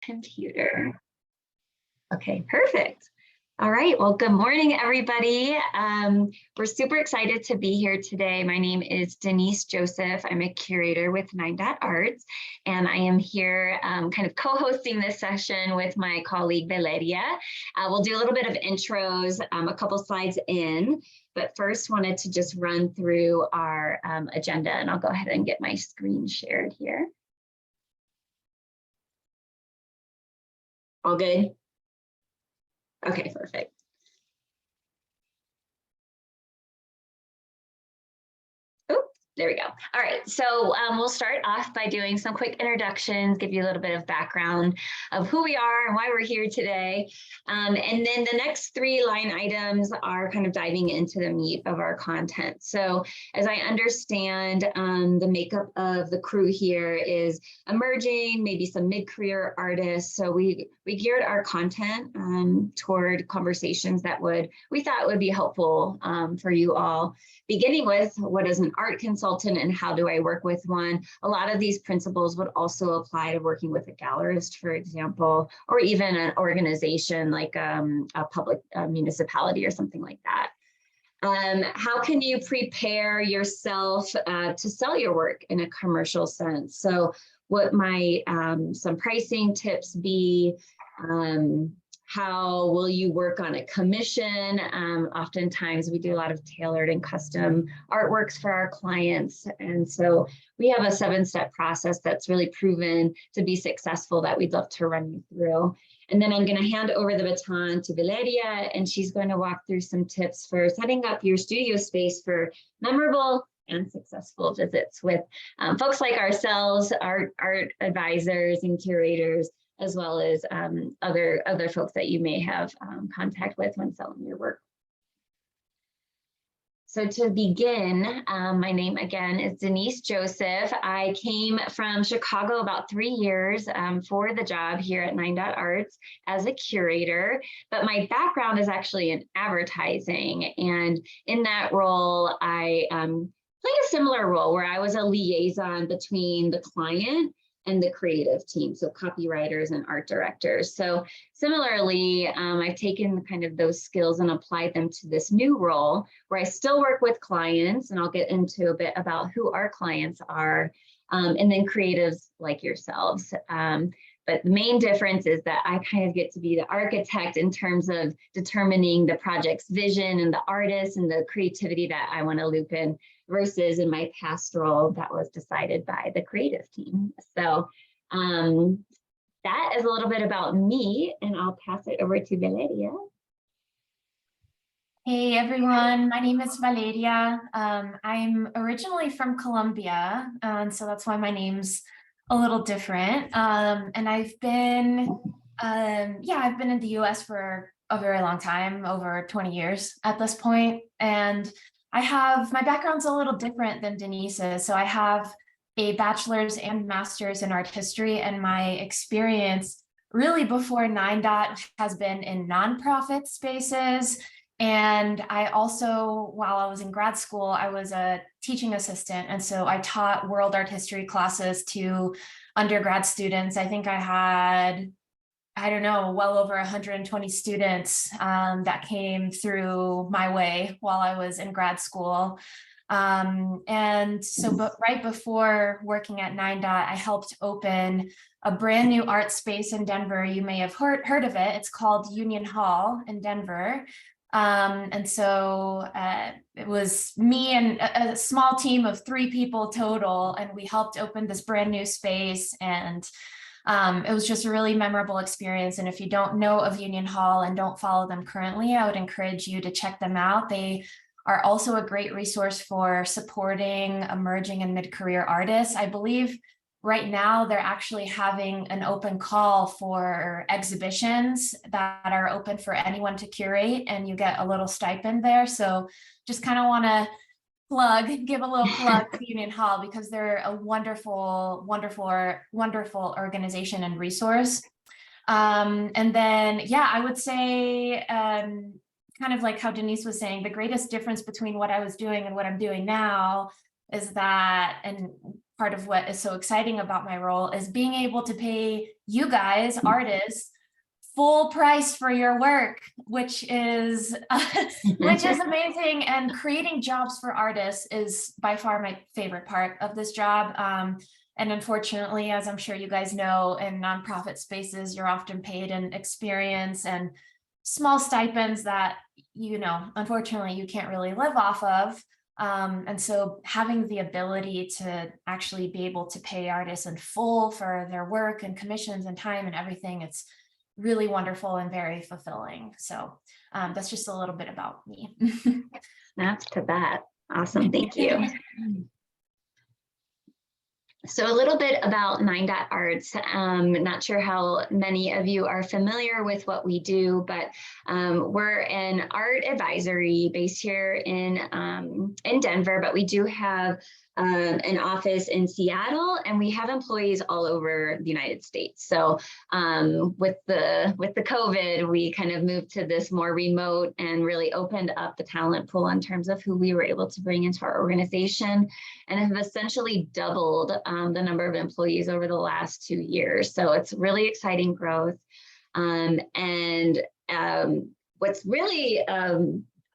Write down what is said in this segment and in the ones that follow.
computer. Okay, perfect. All right, well, good morning, everybody. We're super excited to be here today. My name is Denise Joseph. I'm a curator with Dot Arts, and I am here kind of co-hosting this session with my colleague, Valeria. We'll do a little bit of intros, a couple slides in, but first wanted to just run through our agenda, and I'll go ahead and get my screen shared here. All good? Okay, perfect. There we go. All right, so we'll start off by doing some quick introductions, give you a little bit of background of who we are and why we're here today. And then the next 3 line items are kind of diving into the meat of our content. So as I understand, the makeup of the crew here is emerging, maybe some mid-career artists. So we geared our content toward conversations that we thought would be helpful for you all. Beginning with, what is an art consultant and how do I work with one? A lot of these principles would also apply to working with a gallerist, for example, or even an organization like a public municipality or something like that. How can you prepare yourself to sell your work in a commercial sense? So what might some pricing tips be? How will you work on a commission? Oftentimes we do a lot of tailored and custom artworks for our clients. And so we have a 7-step process that's really proven to be successful that we'd love to run you through. And then I'm going to hand over the baton to Valeria, and she's going to walk through some tips for setting up your studio space for memorable and successful visits with folks like ourselves, art advisors and curators, as well as other folks that you may have contact with when selling your work. So to begin, my name again is Denise Joseph. I came from Chicago about 3 years for the job here at Dot Arts as a curator, but my background is actually in advertising. And in that role, I played a similar role where I was a liaison between the client and the creative team, so copywriters and art directors. So similarly, I've taken kind of those skills and applied them to this new role where I still work with clients, and I'll get into a bit about who our clients are, and then creatives like yourselves. But the main difference is that I kind of get to be the architect in terms of determining the project's vision and the artist and the creativity that I want to loop in, versus in my past role that was decided by the creative team. So that is a little bit about me, and I'll pass it over to Valeria. Hey everyone, my name is Valeria. I'm originally from Colombia, and so that's why my name's a little different. And I've been in the US for a very long time, over 20 years at this point. And my background's a little different than Denise's. So I have a bachelor's and master's in art history, and my experience really before Dot has been in nonprofit spaces. And I also, while I was in grad school, I was a teaching assistant. And so I taught world art history classes to undergrad students. I think I had, I don't know, well over 120 students that came through my way while I was in grad school. And so right before working at Dot, I helped open a brand new art space in Denver. You may have heard of it. It's called Union Hall in Denver. And so it was me and a small team of 3 people total, and we helped open this brand new space, and it was just a really memorable experience. And if you don't know of Union Hall and don't follow them currently, I would encourage you to check them out. They are also a great resource for supporting emerging and mid-career artists. I believe right now they're actually having an open call for exhibitions that are open for anyone to curate, and you get a little stipend there. So just kind of want to give a little plug to Union Hall, because they're a wonderful organization and resource. And then, yeah, I would say, kind of like how Denise was saying, the greatest difference between what I was doing and what I'm doing now is that, and part of what is so exciting about my role is being able to pay you guys, artists, full price for your work, which is amazing. And creating jobs for artists is by far my favorite part of this job. And unfortunately, as I'm sure you guys know, in nonprofit spaces, you're often paid in experience and small stipends that, unfortunately, you can't really live off of. And so having the ability to actually be able to pay artists in full for their work and commissions and time and everything, it's really wonderful and very fulfilling. So that's just a little bit about me. Snaps to that. Awesome. Thank you. So a little bit about Dot Arts. Not sure how many of you are familiar with what we do, but we're an art advisory based here in Denver, but we do have an office in Seattle, and we have employees all over the United States. So with the COVID, we kind of moved to this more remote and really opened up the talent pool in terms of who we were able to bring into our organization, and have essentially doubled the number of employees over the last 2 years. So it's really exciting growth. What's really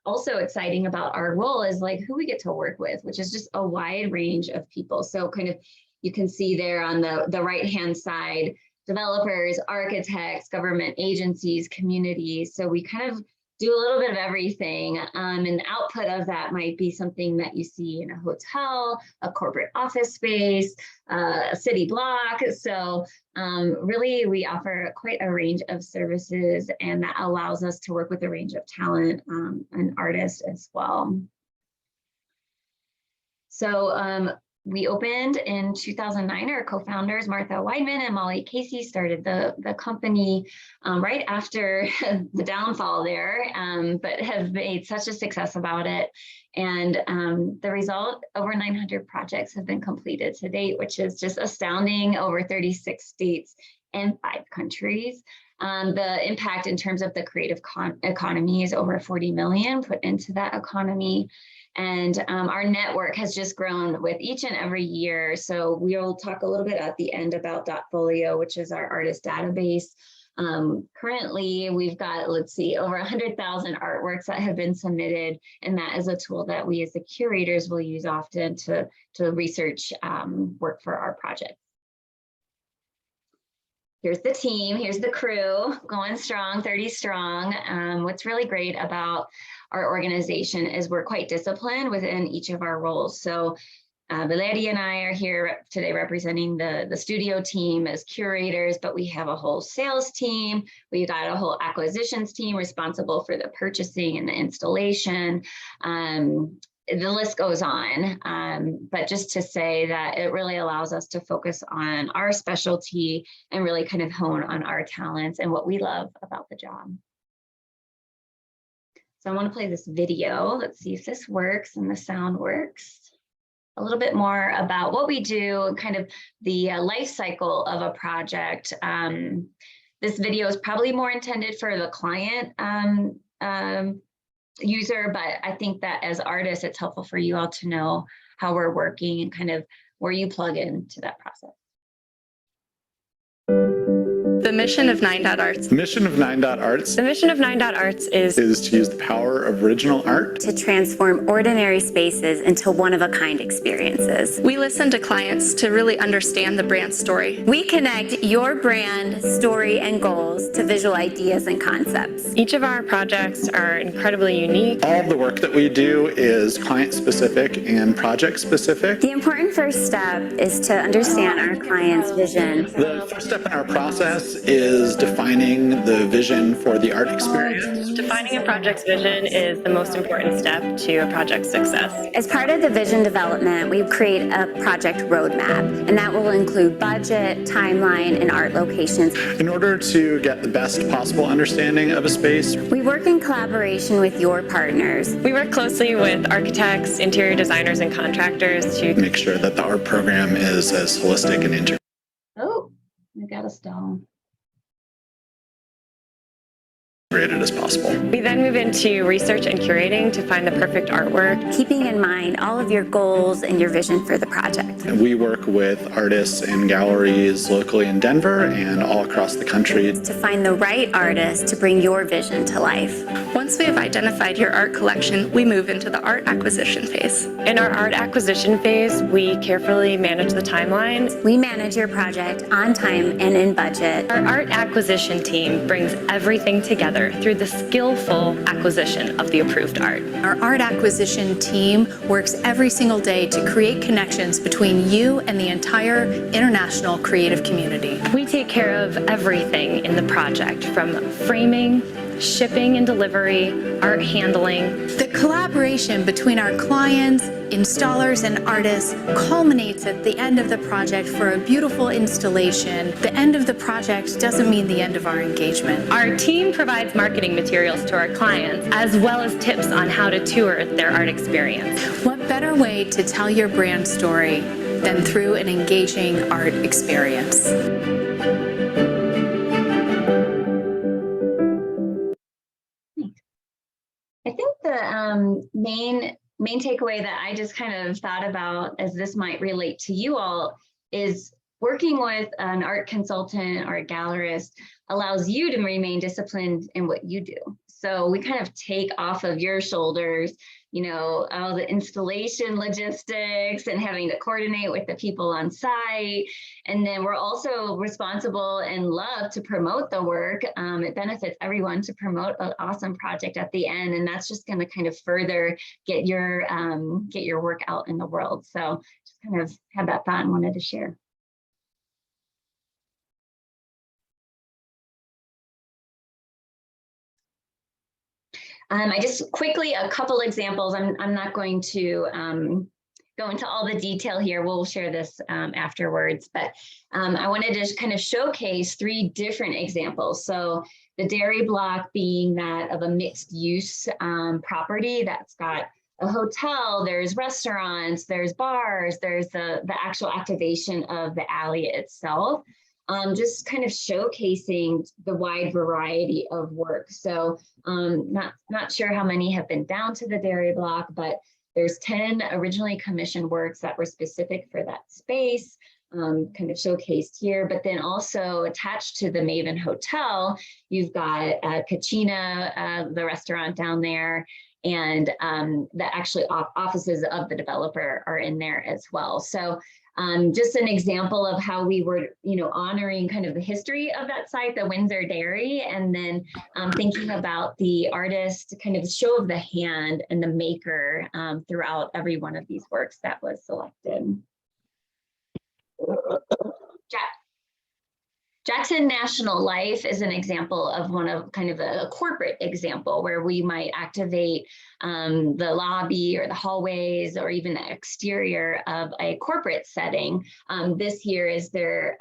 also exciting about our role is like who we get to work with, which is just a wide range of people. So kind of, you can see there on the right-hand side, developers, architects, government agencies, communities. So we kind of do a little bit of everything. And the output of that might be something that you see in a hotel, a corporate office space, a city block. So really, we offer quite a range of services, and that allows us to work with a range of talent and artists as well. So we opened in 2009. Our co-founders, Martha Weidman and Molly Casey, started the company right after the downfall there, but have made such a success about it. And the result, over 900 projects have been completed to date, which is just astounding, over 36 states and 5 countries. The impact in terms of the creative economy is over 40 million put into that economy. And our network has just grown with each and every year. So we'll talk a little bit at the end about Dotfolio, which is our artist database. Currently, we've got, let's see, over 100,000 artworks that have been submitted. And that is a tool that we as the curators will use often to research work for our projects. Here's the team, here's the crew, going strong, 30 strong. What's really great about our organization is we're quite disciplined within each of our roles. So Valeria and I are here today representing the studio team as curators, but we have a whole sales team. We've got a whole acquisitions team responsible for the purchasing and the installation. The list goes on, but just to say that it really allows us to focus on our specialty and really kind of hone on our talents and what we love about the job. So I want to play this video. Let's see if this works and the sound works. A little bit more about what we do and kind of the life cycle of a project. This video is probably more intended for the client user, but I think that as artists, it's helpful for you all to know how we're working and kind of where you plug into that process. The mission of Dot Arts. The mission of Dot Arts. The mission of Dot Arts is to use the power of original art to transform ordinary spaces into one-of-a-kind experiences. we listen to clients to really understand the brand story. We connect your brand, story, and goals to visual ideas and concepts. Each of our projects are incredibly unique. All of the work that we do is client-specific and project-specific. The important first step is to understand our client's vision. The first step in our process is defining the vision for the art experience. Defining a project's vision is the most important step to a project's success. As part of the vision development, we create a project roadmap, and that will include budget, timeline, and art locations. In order to get the best possible understanding of a space, We work in collaboration with your partners. We work closely with architects, interior designers, and contractors to make sure that the art program is as holistic and integrated. Oh, we got a stone. integrated as possible. We then move into research and curating to find the perfect artwork. Keeping in mind all of your goals and your vision for the project. And we work with artists and galleries locally in Denver and all across the country To find the right artist to bring your vision to life. Once we have identified your art collection, we move into the art acquisition phase. In our art acquisition phase, we carefully manage the timeline. We manage your project on time and in budget. Our art acquisition team brings everything together through the skillful acquisition of the approved art. Our art acquisition team works every single day to create connections between you and the entire international creative community. We take care of everything in the project, from framing, shipping and delivery, art handling. The collaboration between our clients, installers, and artists culminates at the end of the project for a beautiful installation. The end of the project doesn't mean the end of our engagement. Our team provides marketing materials to our clients, as well as tips on how to tour their art experience. What better way to tell your brand story than through an engaging art experience? I think the main takeaway that I just kind of thought about, as this might relate to you all, is working with an art consultant or a gallerist allows you to remain disciplined in what you do. So we kind of take off of your shoulders, you know, all the installation logistics and having to coordinate with the people on site. And then we're also responsible and love to promote the work. It benefits everyone to promote an awesome project at the end. And that's just going to kind of further get your work out in the world. So just kind of had that thought and wanted to share. I just quickly, a couple examples. I'm not going to go into all the detail here. We'll share this afterwards, but I wanted to kind of showcase 3 different examples. So the dairy block being that of a mixed use property that's got a hotel, there's restaurants, there's bars, there's the actual activation of the alley itself. Just kind of showcasing the wide variety of work. So not sure how many have been down to the dairy block, but there's 10 originally commissioned works that were specific for that space, kind of showcased here. But then also attached to the Maven Hotel, you've got Kachina, the restaurant down there, and the actually offices of the developer are in there as well. So just an example of how we were, you know, honoring kind of the history of that site, the Windsor Dairy, and then thinking about the artist, kind of show of the hand and the maker throughout every one of these works that was selected. Jackson National Life is an example of one of kind of a corporate example where we might activate the lobby or the hallways or even the exterior of a corporate setting. This here is their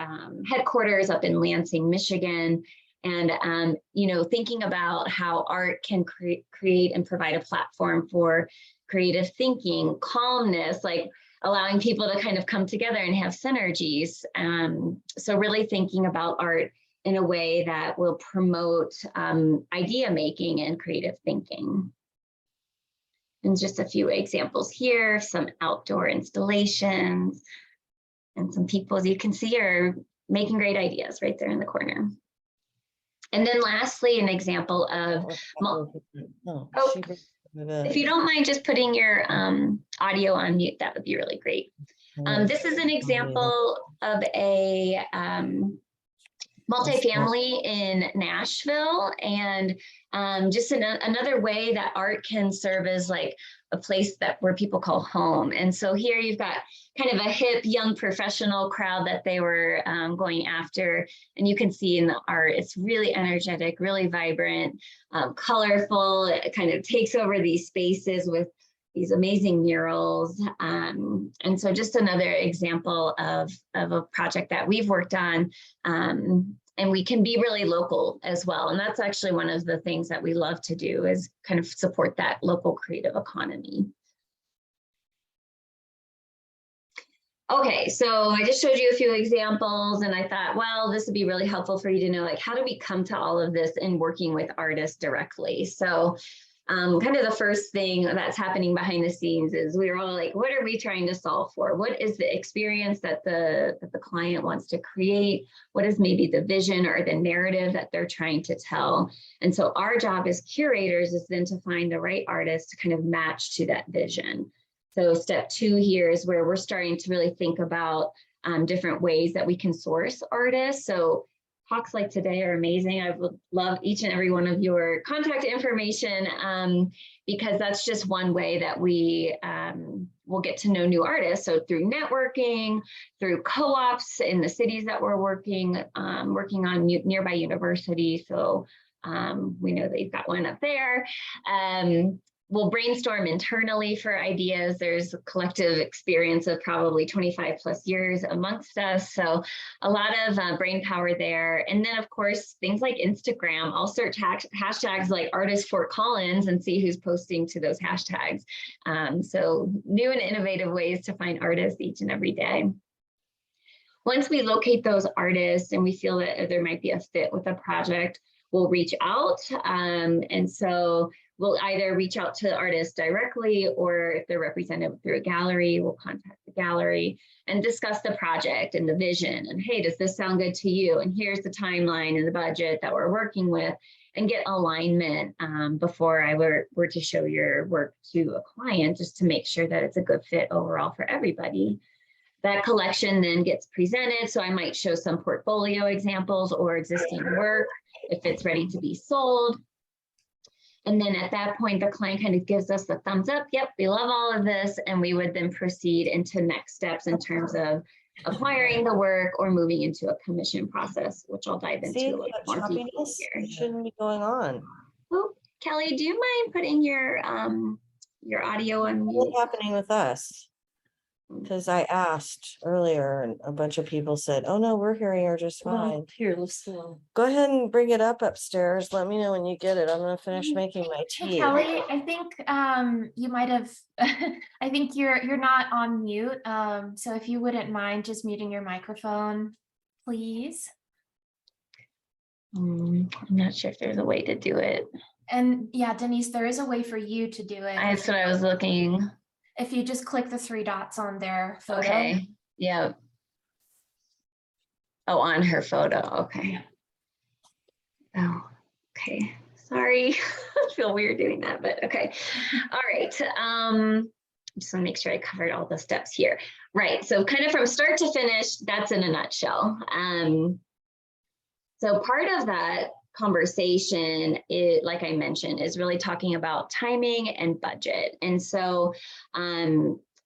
headquarters up in Lansing, Michigan. And, you know, thinking about how art can create and provide a platform for creative thinking, calmness, like allowing people to kind of come together and have synergies. So really thinking about art in a way that will promote idea making and creative thinking. And just a few examples here, some outdoor installations, and some people, as you can see, are making great ideas right there in the corner. And then lastly, an example of, if you don't mind just putting your audio on mute, that would be really great. This is an example of a multifamily in Nashville, and just another way that art can serve as like a place where people call home. And so here you've got kind of a hip young professional crowd that they were going after, and you can see in the art it's really energetic, really vibrant, colorful. It kind of takes over these spaces with these amazing murals. And so just another example of a project that we've worked on. And we can be really local as well. And that's actually one of the things that we love to do, is kind of support that local creative economy. Okay, so I just showed you a few examples and I thought, well, this would be really helpful for you to know, like, how do we come to all of this in working with artists directly? So kind of the first thing that's happening behind the scenes is we're all like, what are we trying to solve for? What is the experience that the client wants to create? What is maybe the vision or the narrative that they're trying to tell? And so our job as curators is then to find the right artist to kind of match to that vision. So step 2 here is where we're starting to really think about different ways that we can source artists. So talks like today are amazing. I would love each and every one of your contact information because that's just one way that we will get to know new artists. So through networking, through co-ops in the cities that we're working on nearby universities. So we know that you've got one up there. We'll brainstorm internally for ideas. There's a collective experience of probably 25 plus years amongst us. So a lot of brain power there. And then of course, things like Instagram, I'll search hashtags like artist Fort Collins and see who's posting to those hashtags. So new and innovative ways to find artists each and every day. Once we locate those artists and we feel that there might be a fit with a project, we'll reach out. And so we'll either reach out to artists directly, or if they're represented through a gallery, we'll contact the gallery and discuss the project and the vision. And hey, does this sound good to you? And here's the timeline and the budget that we're working with, and get alignment before I were to show your work to a client, just to make sure that it's a good fit overall for everybody. That collection then gets presented. So I might show some portfolio examples or existing work if it's ready to be sold. And then at that point, the client kind of gives us the thumbs up. Yep, we love all of this. And we would then proceed into next steps in terms of acquiring the work or moving into a commission process, which I'll dive into a little more deeply here. Shouldn't be going on. Oh, Kelly, do you mind putting your audio on mute? What's happening with us? Because I asked earlier and a bunch of people said, oh no, we're hearing her just fine. Here, let's go. Go ahead and bring it up upstairs. Let me know when you get it. I'm gonna finish making my tea. Hey, Kelly, I think you might have, I think you're not on mute. So if you wouldn't mind just muting your microphone, please. I'm not sure if there's a way to do it. And yeah, Denise, there is a way for you to do it. That's what I was looking. If you just click the 3 dots on their photo. Okay, yeah. Oh, on her photo, okay. Oh, okay, sorry. I feel weird doing that, but okay. All right, just want to make sure I covered all the steps here. Right, so kind of from start to finish, that's in a nutshell. So part of that conversation, like I mentioned, is really talking about timing and budget. And so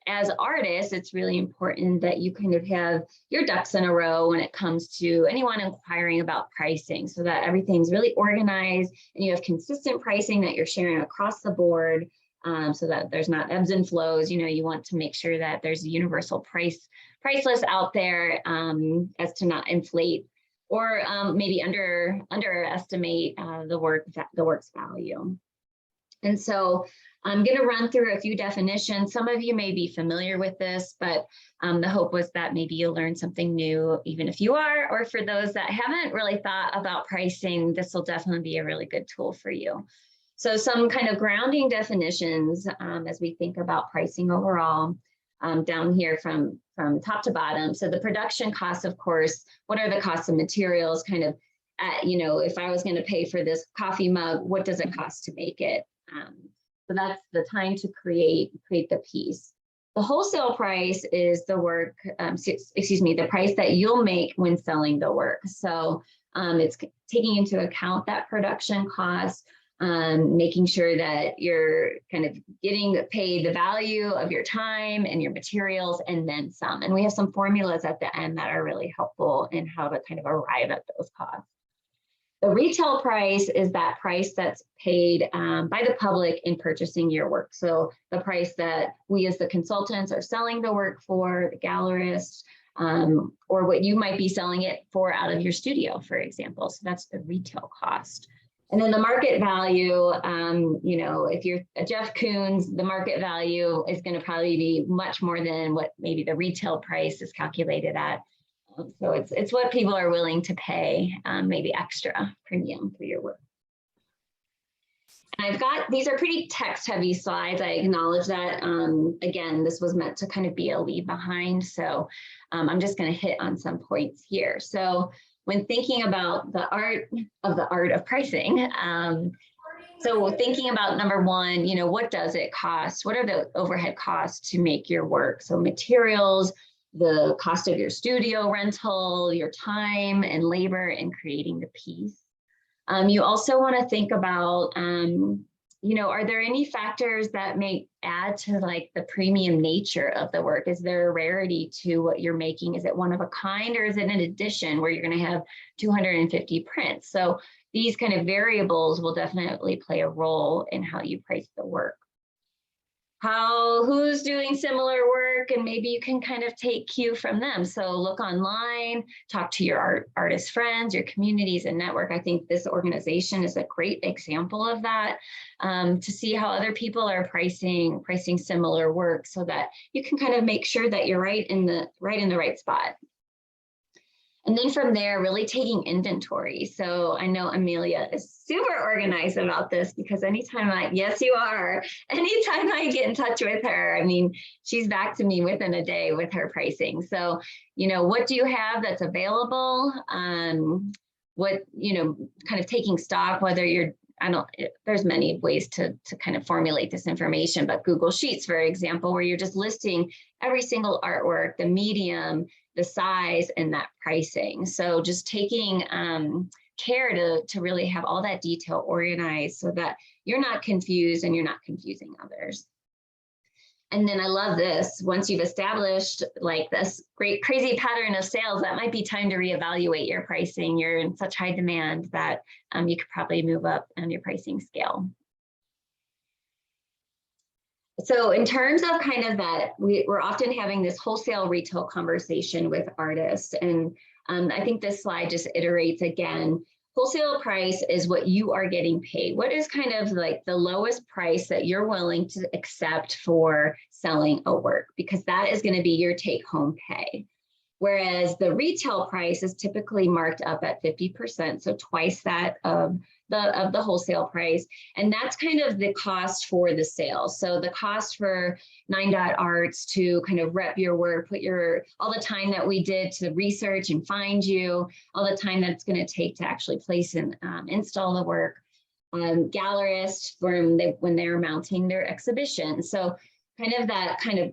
as artists, it's really important that you kind of have your ducks in a row when it comes to anyone inquiring about pricing, so that everything's really organized and you have consistent pricing that you're sharing across the board, so that there's not ebbs and flows. You know, you want to make sure that there's a universal price list out there, as to not inflate or maybe underestimate the work's value. And so I'm going to run through a few definitions. Some of you may be familiar with this, but the hope was that maybe you'll learn something new, even if you are, or for those that haven't really thought about pricing, this will definitely be a really good tool for you. So some kind of grounding definitions as we think about pricing overall. Down here from top to bottom. So the production costs, of course, what are the costs of materials? Kind of, you know, if I was going to pay for this coffee mug, what does it cost to make it? So that's the time to create the piece. The wholesale price is the work, the price that you'll make when selling the work. So it's taking into account that production cost, making sure that you're kind of getting paid the value of your time and your materials and then some. And we have some formulas at the end that are really helpful in how to kind of arrive at those costs. The retail price is that price that's paid by the public in purchasing your work. So the price that we as the consultants are selling the work for, the gallerists, or what you might be selling it for out of your studio, for example. So that's the retail cost. And then the market value, you know, if you're a Jeff Koons, the market value is going to probably be much more than what maybe the retail price is calculated at. So it's what people are willing to pay, maybe extra premium for your work. And I've got, these are pretty text heavy slides. I acknowledge that. Again, this was meant to kind of be a leave behind. So I'm just going to hit on some points here. So when thinking about the art of pricing, so thinking about number one, you know, what does it cost? What are the overhead costs to make your work? So materials, the cost of your studio rental, your time and labor in creating the piece. You also want to think about, you know, are there any factors that may add to like the premium nature of the work? Is there a rarity to what you're making? Is it one of a kind, or is it an edition where you're going to have 250 prints? So these kind of variables will definitely play a role in how you price the work. Who's doing similar work, and maybe you can kind of take cue from them. So look online, talk to your artist friends, your communities and network. I think this organization is a great example of that, to see how other people are pricing similar work, so that you can kind of make sure that you're right in the right spot. And then from there, really taking inventory. So I know Amelia is super organized about this, because anytime yes, you are. Anytime I get in touch with her, I mean, she's back to me within a day with her pricing. So, you know, what do you have that's available? What, you know, kind of taking stock, whether you're, there's many ways to kind of formulate this information, but Google Sheets, for example, where you're just listing every single artwork, the medium, the size, and that pricing. So just taking care to really have all that detail organized, so that you're not confused and you're not confusing others. And then I love this, once you've established like this great crazy pattern of sales, that might be time to reevaluate your pricing. You're in such high demand that you could probably move up on your pricing scale. So in terms of kind of that, we're often having this wholesale retail conversation with artists. And I think this slide just iterates again, wholesale price is what you are getting paid. What is kind of like the lowest price that you're willing to accept for selling a work? Because that is going to be your take home pay. Whereas the retail price is typically marked up at 50%, so twice that of the wholesale price. And that's kind of the cost for the sale. So the cost for 9 Dot Arts to kind of rep your work, put all the time that we did to research and find you, all the time that it's going to take to actually place and install the work. Gallerists when they're mounting their exhibition. So kind of that kind of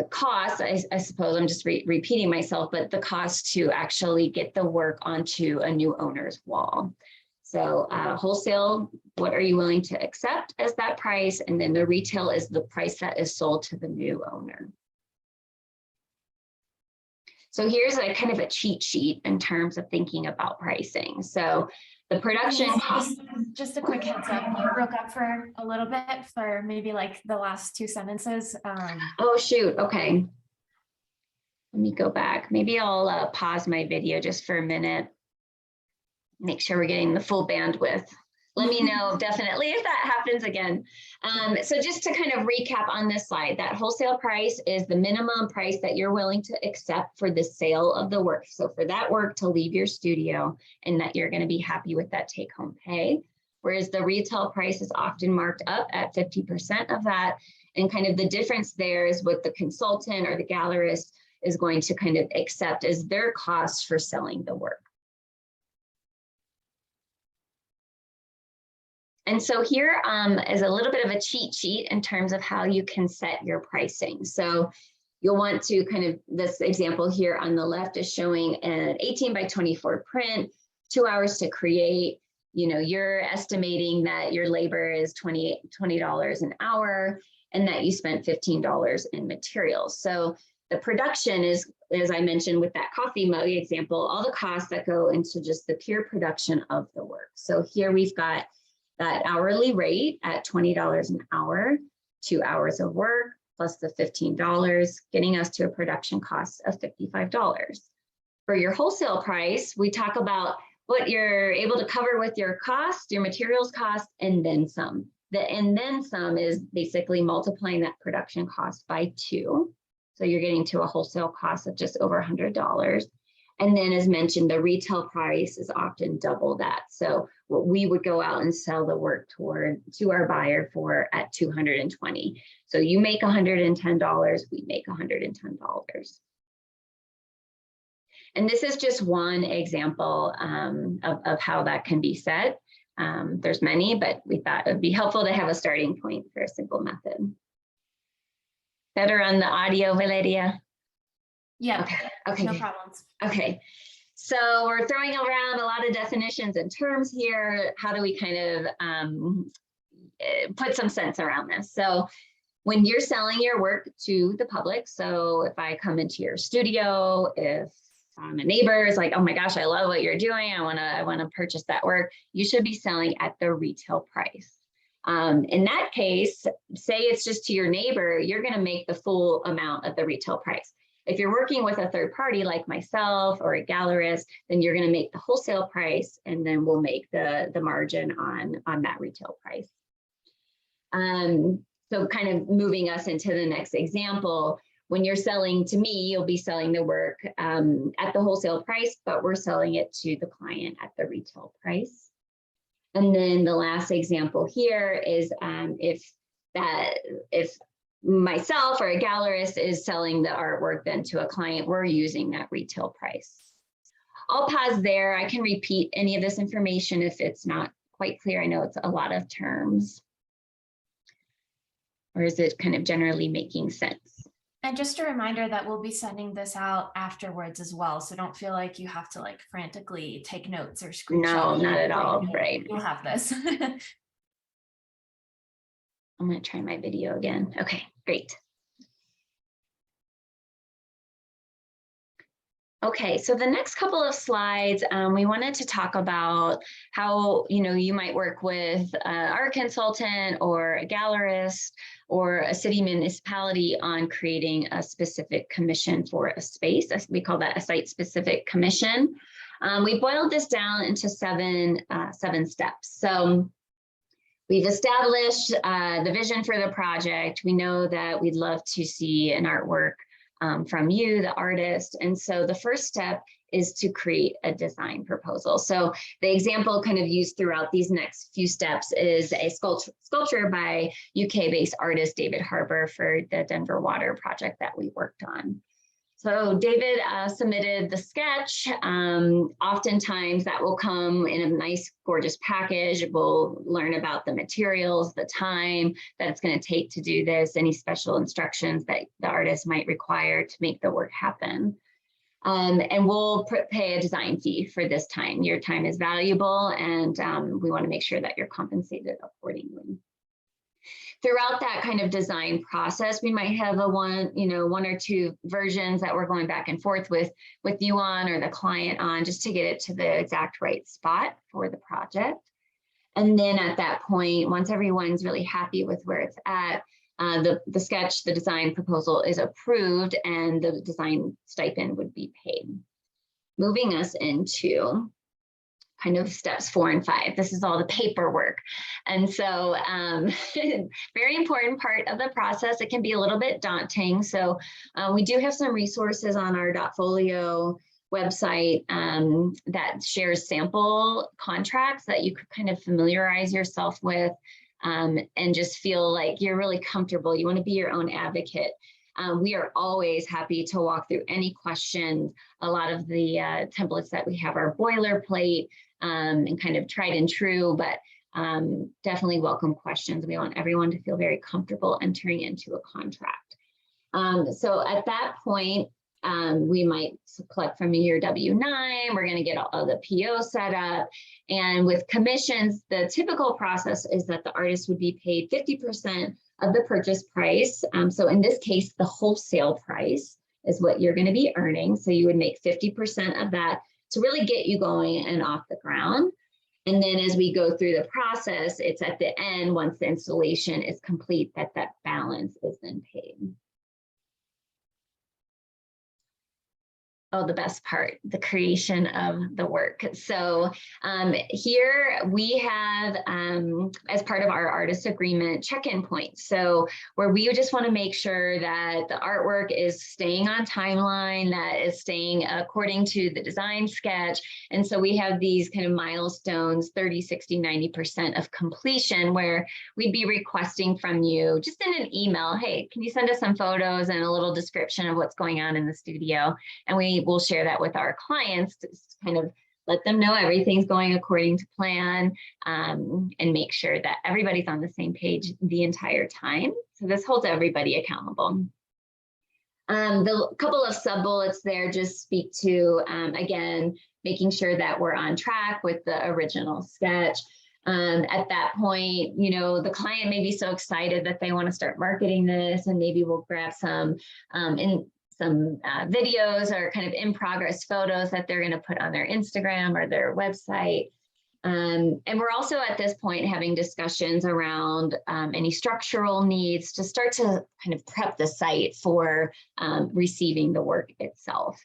cost, I suppose I'm just repeating myself, but the cost to actually get the work onto a new owner's wall. So wholesale, what are you willing to accept as that price? And then the retail is the price that is sold to the new owner. So here's a kind of a cheat sheet in terms of thinking about pricing. So the production cost. Just a quick heads up, you broke up for a little bit for maybe like the last 2 sentences. Oh, shoot. Okay. Let me go back. Maybe I'll pause my video just for a minute. Make sure we're getting the full bandwidth. Let me know definitely if that happens again. So just to kind of recap on this slide, that wholesale price is the minimum price that you're willing to accept for the sale of the work. So for that work to leave your studio, and that you're going to be happy with that take home pay. Whereas the retail price is often marked up at 50% of that. And kind of the difference there is what the consultant or the gallerist is going to kind of accept as their cost for selling the work. And so here is a little bit of a cheat sheet in terms of how you can set your pricing. So you'll want to kind of, this example here on the left is showing an 18 by 24 print, 2 hours to create. You know, you're estimating that your labor is $20 an hour, and that you spent $15 in materials. So the production is, as I mentioned with that coffee mug example, all the costs that go into just the pure production of the work. So here we've got that hourly rate at $20 an hour, 2 hours of work, plus the $15, getting us to a production cost of $55. For your wholesale price, we talk about what you're able to cover with your cost, your materials cost, and then some. The and then some is basically multiplying that production cost by 2. So you're getting to a wholesale cost of just over $100. And then as mentioned, the retail price is often double that. So what we would go out and sell the work to our buyer for at $220. So you make $110, we make $110. And this is just one example of how that can be set. There's many, but we thought it would be helpful to have a starting point for a simple method. Better on the audio, Valeria? Yeah, Okay. no problems. Okay, so we're throwing around a lot of definitions and terms here. How do we kind of put some sense around this? So when you're selling your work to the public, so if I come into your studio, if a neighbor is like, oh my gosh, I love what you're doing, I want to purchase that work, you should be selling at the retail price. In that case, say it's just to your neighbor, you're going to make the full amount of the retail price. If you're working with a third party like myself or a gallerist, then you're going to make the wholesale price, and then we'll make the margin on that retail price. So kind of moving us into the next example, when you're selling to me, you'll be selling the work at the wholesale price, but we're selling it to the client at the retail price. And then the last example here is if myself or a gallerist is selling the artwork then to a client, we're using that retail price. I'll pause there. I can repeat any of this information if it's not quite clear. I know it's a lot of terms. Or is it kind of generally making sense? And just a reminder that we'll be sending this out afterwards as well. So don't feel like you have to like frantically take notes or screenshot. No, not at all, right. You'll have this. I'm going to try my video again. Okay, great. Okay, so the next couple of slides, we wanted to talk about how you might work with an art consultant or a gallerist or a city municipality on creating a specific commission for a space. We call that a site-specific commission. We boiled this down into seven steps. So we've established the vision for the project. We know that we'd love to see an artwork from you, the artist. And so the first step is to create a design proposal. So the example kind of used throughout these next few steps is a sculpture by UK-based artist David Harbour for the Denver Water project that we worked on. So David submitted the sketch. Oftentimes that will come in a nice, gorgeous package. We'll learn about the materials, the time that it's going to take to do this, any special instructions that the artist might require to make the work happen. And we'll pay a design fee for this time. Your time is valuable, and we want to make sure that you're compensated accordingly. Throughout that kind of design process, we might have one or two versions that we're going back and forth with you on or the client on, just to get it to the exact right spot for the project. And then at that point, once everyone's really happy with where it's at, the sketch, the design proposal is approved and the design stipend would be paid. Moving us into kind of steps 4 and 5. This is all the paperwork. And so very important part of the process. It can be a little bit daunting. So we do have some resources on our Dotfolio website that shares sample contracts that you could kind of familiarize yourself with and just feel like you're really comfortable. You want to be your own advocate. We are always happy to walk through any questions. A lot of the templates that we have are boilerplate and kind of tried and true, but definitely welcome questions. We want everyone to feel very comfortable entering into a contract. So at that point, we might collect from your W-9. We're going to get all the PO set up. And with commissions, the typical process is that the artist would be paid 50% of the purchase price. So in this case, the wholesale price is what you're going to be earning. So you would make 50% of that to really get you going and off the ground. And then as we go through the process, it's at the end, once the installation is complete, that balance is then paid. the best part, the creation of the work. So here we have, as part of our artist agreement, check-in points. So where we just want to make sure that the artwork is staying on timeline, that is staying according to the design sketch. And so we have these kind of milestones, 30, 60, 90% of completion, where we'd be requesting from you just in an email, hey, can you send us some photos and a little description of what's going on in the studio? And we will share that with our clients to kind of let them know everything's going according to plan, and make sure that everybody's on the same page the entire time. So this holds everybody accountable. The couple of sub bullets there just speak to, again, making sure that we're on track with the original sketch. At that point, you know, the client may be so excited that they want to start marketing this, and maybe we'll grab some videos or kind of in progress photos that they're going to put on their Instagram or their website. And we're also at this point having discussions around any structural needs to start to kind of prep the site for receiving the work itself.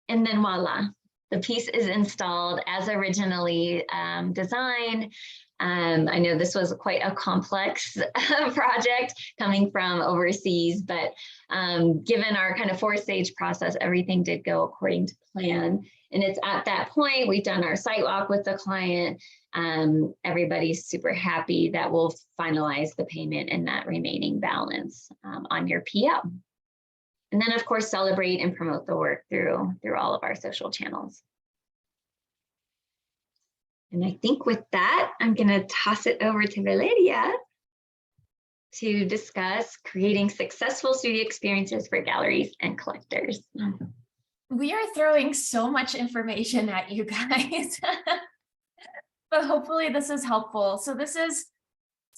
And then voila, the piece is installed as originally designed. I know this was quite a complex project coming from overseas, but given our kind of 4-stage process, everything did go according to plan. And it's at that point, we've done our site walk with the client. Everybody's super happy that we'll finalize the payment and that remaining balance on your PO. And then, of course, celebrate and promote the work through all of our social channels. And I think with that, I'm going to toss it over to Valeria to discuss creating successful studio experiences for galleries and collectors. We are throwing so much information at you guys, but hopefully this is helpful. So this is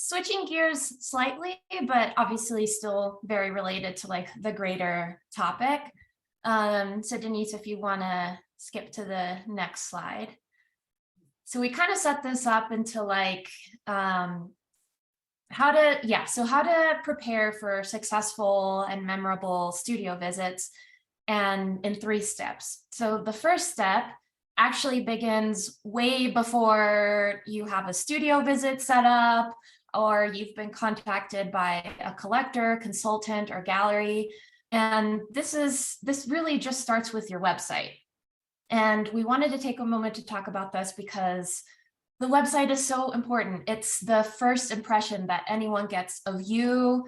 switching gears slightly, but obviously still very related to like the greater topic. So Denise, if you want to skip to the next slide. So we kind of set this up into like how to prepare for successful and memorable studio visits, and in 3 steps. So the first step actually begins way before you have a studio visit set up, or you've been contacted by a collector, consultant, or gallery. And this really just starts with your website. And we wanted to take a moment to talk about this because the website is so important. It's the first impression that anyone gets of you,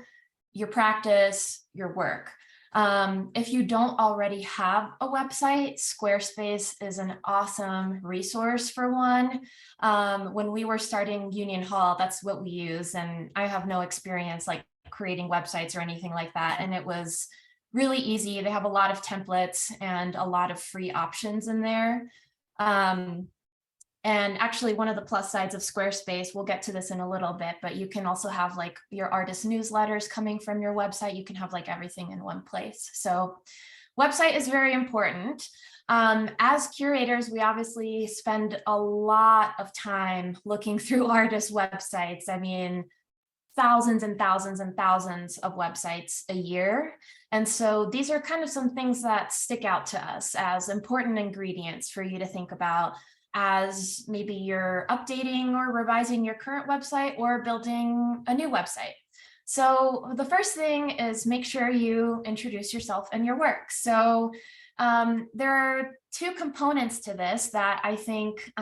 your practice, your work. If you don't already have a website, Squarespace is an awesome resource for one. When we were starting Union Hall, that's what we use. And I have no experience like creating websites or anything like that. And it was really easy. They have a lot of templates and a lot of free options in there. And actually one of the plus sides of Squarespace, we'll get to this in a little bit, but you can also have like your artist newsletters coming from your website. You can have like everything in one place. So website is very important. As curators, we obviously spend a lot of time looking through artists' websites. I mean, thousands and thousands and thousands of websites a year. And so these are kind of some things that stick out to us as important ingredients for you to think about as maybe you're updating or revising your current website or building a new website. So the first thing is make sure you introduce yourself and your work. So there are 2 components to this that I think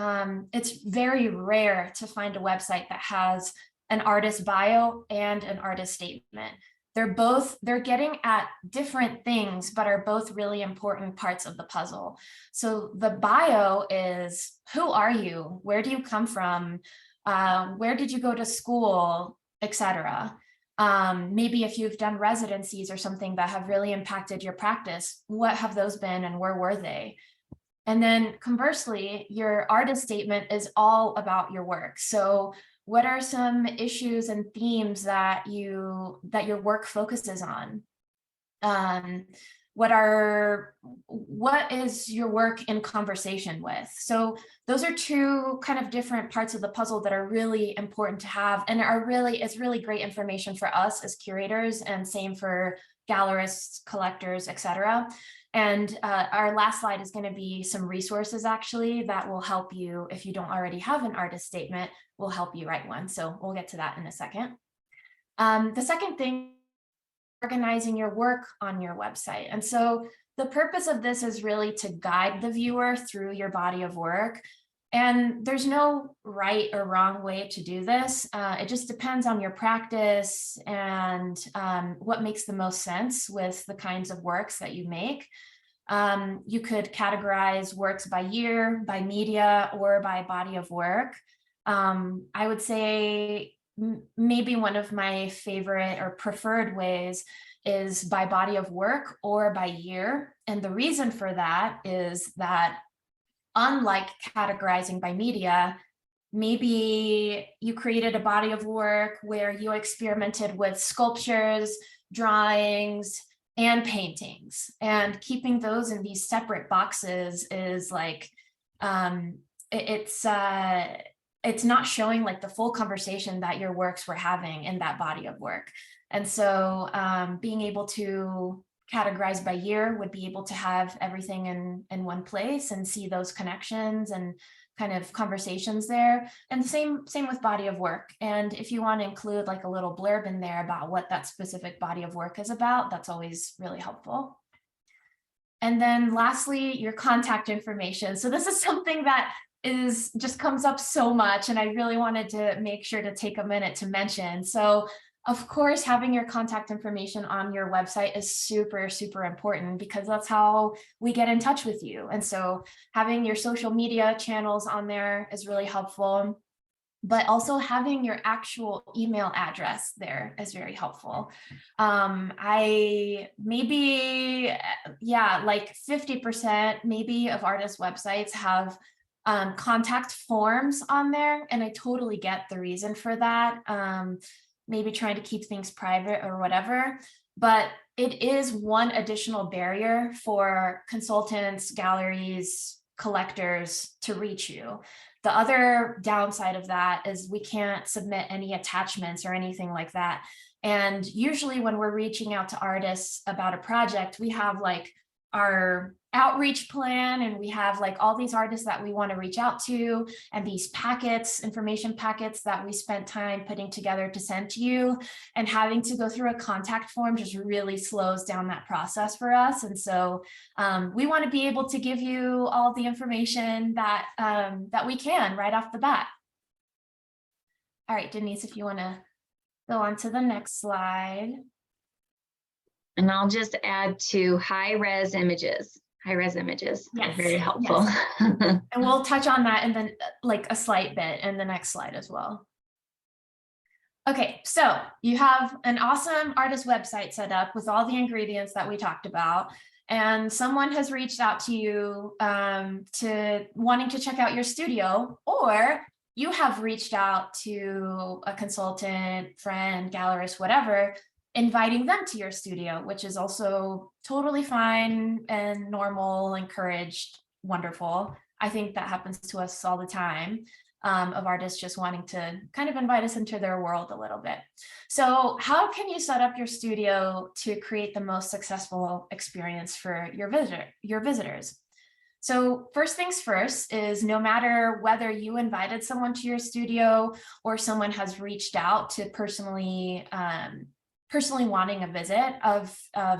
it's very rare to find a website that has an artist bio and an artist statement. They're getting at different things, but are both really important parts of the puzzle. So the bio is, who are you? Where do you come from? Where did you go to school, etc. Maybe if you've done residencies or something that have really impacted your practice, what have those been and where were they? And then conversely, your artist statement is all about your work. So what are some issues and themes that your work focuses on? What is your work in conversation with? So those are 2 kind of different parts of the puzzle that are really important to have, and it's really great information for us as curators, and same for gallerists, collectors, etc. And our last slide is going to be some resources actually that will help you, if you don't already have an artist statement, will help you write one. So we'll get to that in a second. The second thing, organizing your work on your website. And so the purpose of this is really to guide the viewer through your body of work. And there's no right or wrong way to do this. It just depends on your practice and what makes the most sense with the kinds of works that you make. You could categorize works by year, by media, or by body of work. I would say maybe one of my favorite or preferred ways is by body of work or by year. And the reason for that is that unlike categorizing by media, maybe you created a body of work where you experimented with sculptures, drawings, and paintings, and keeping those in these separate boxes is like, it's not showing like the full conversation that your works were having in that body of work. And so being able to categorize by year would be able to have everything in one place and see those connections and kind of conversations there. And the same with body of work. And if you want to include like a little blurb in there about what that specific body of work is about, that's always really helpful. And then lastly, your contact information. So this is something that just comes up so much, and I really wanted to make sure to take a minute to mention. So of course, having your contact information on your website is super, super important because that's how we get in touch with you. And so having your social media channels on there is really helpful, but also having your actual email address there is very helpful. Like 50% maybe of artists' websites have contact forms on there, and I totally get the reason for that. Maybe trying to keep things private or whatever, but it is one additional barrier for consultants, galleries, collectors to reach you. The other downside of that is we can't submit any attachments or anything like that. And usually when we're reaching out to artists about a project, we have like our outreach plan, and we have like all these artists that we want to reach out to, and these packets, information packets that we spent time putting together to send to you, and having to go through a contact form just really slows down that process for us. And so we want to be able to give you all the information that that we can right off the bat. All right, Denise, if you want to go on to the next slide. And I'll just add to high-res images. High-res images are very helpful. Yes. And we'll touch on that in the like a slight bit in the next slide as well. Okay, so you have an awesome artist website set up with all the ingredients that we talked about, and someone has reached out to you to wanting to check out your studio, or you have reached out to a consultant, friend, gallerist, whatever, inviting them to your studio, which is also totally fine and normal, encouraged, wonderful. I think that happens to us all the time, of artists just wanting to kind of invite us into their world a little bit. So how can you set up your studio to create the most successful experience for your visitors? So first things first is, no matter whether you invited someone to your studio or someone has reached out to personally wanting a visit of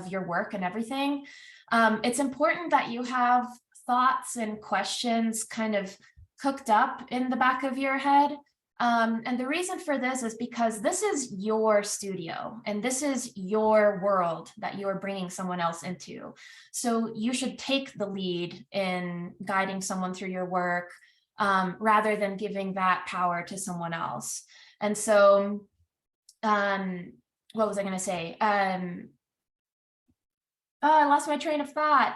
your work and everything, it's important that you have thoughts and questions kind of cooked up in the back of your head. And the reason for this is because this is your studio and this is your world that you are bringing someone else into. So you should take the lead in guiding someone through your work, rather than giving that power to someone else. And so, what was I going to say? Oh, I lost my train of thought.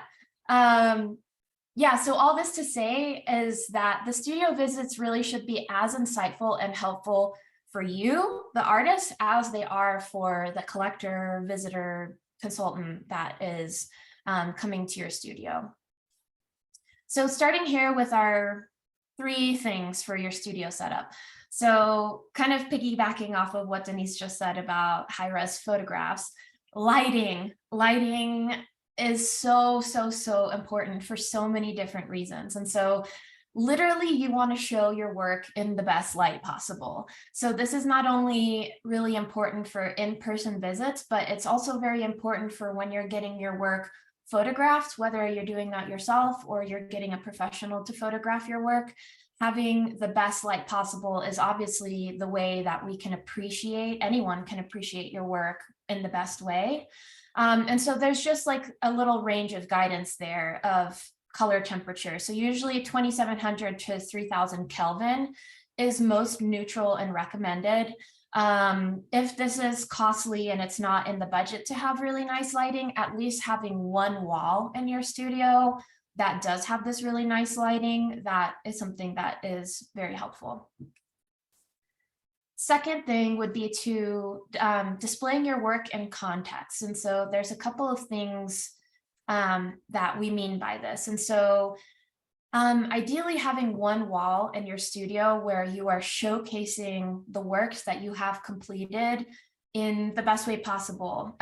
Yeah, so all this to say is that the studio visits really should be as insightful and helpful for you, the artist, as they are for the collector, visitor, consultant that is coming to your studio. So starting here with our 3 things for your studio setup. So kind of piggybacking off of what Denise just said about high-res photographs, lighting lighting is so important for so many different reasons. And so literally you want to show your work in the best light possible. So this is not only really important for in-person visits, but it's also very important for when you're getting your work photographed, whether you're doing that yourself or you're getting a professional to photograph your work. Having the best light possible is obviously the way that we can appreciate, anyone can appreciate your work in the best way. And so there's just like a little range of guidance there of color temperature. So usually 2700 to 3000 Kelvin is most neutral and recommended. If this is costly and it's not in the budget to have really nice lighting, at least having one wall in your studio that does have this really nice lighting, that is something that is very helpful. Second thing would be to displaying your work in context. And so there's a couple of things that we mean by this. And so ideally having one wall in your studio where you are showcasing the works that you have completed in the best way possible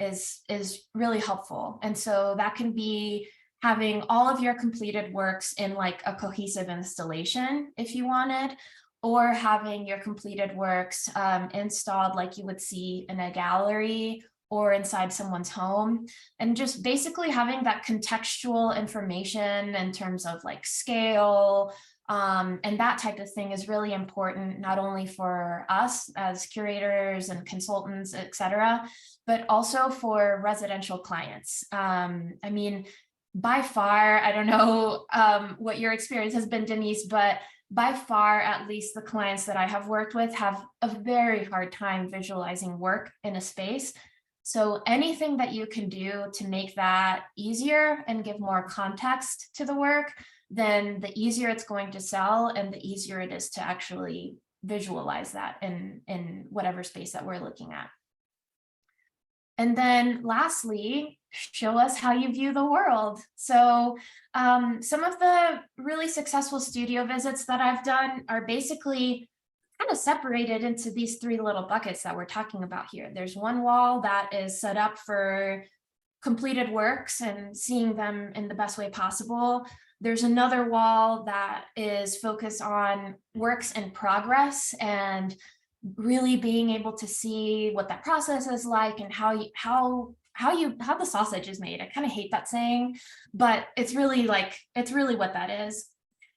is really helpful. And so that can be having all of your completed works in like a cohesive installation if you wanted, or having your completed works installed like you would see in a gallery or inside someone's home, and just basically having that contextual information in terms of like scale and that type of thing is really important, not only for us as curators and consultants, etc., but also for residential clients. I mean, by far, I don't know what your experience has been, Denise, but by far, at least the clients that I have worked with have a very hard time visualizing work in a space. So anything that you can do to make that easier and give more context to the work, then the easier it's going to sell and the easier it is to actually visualize that in whatever space that we're looking at. And then lastly, show us how you view the world. So some of the really successful studio visits that I've done are basically kind of separated into these three little buckets that we're talking about here. There's one wall that is set up for completed works and seeing them in the best way possible. There's another wall that is focused on works in progress and really being able to see what that process is like and how the sausage is made. I kind of hate that saying, but it's really what that is.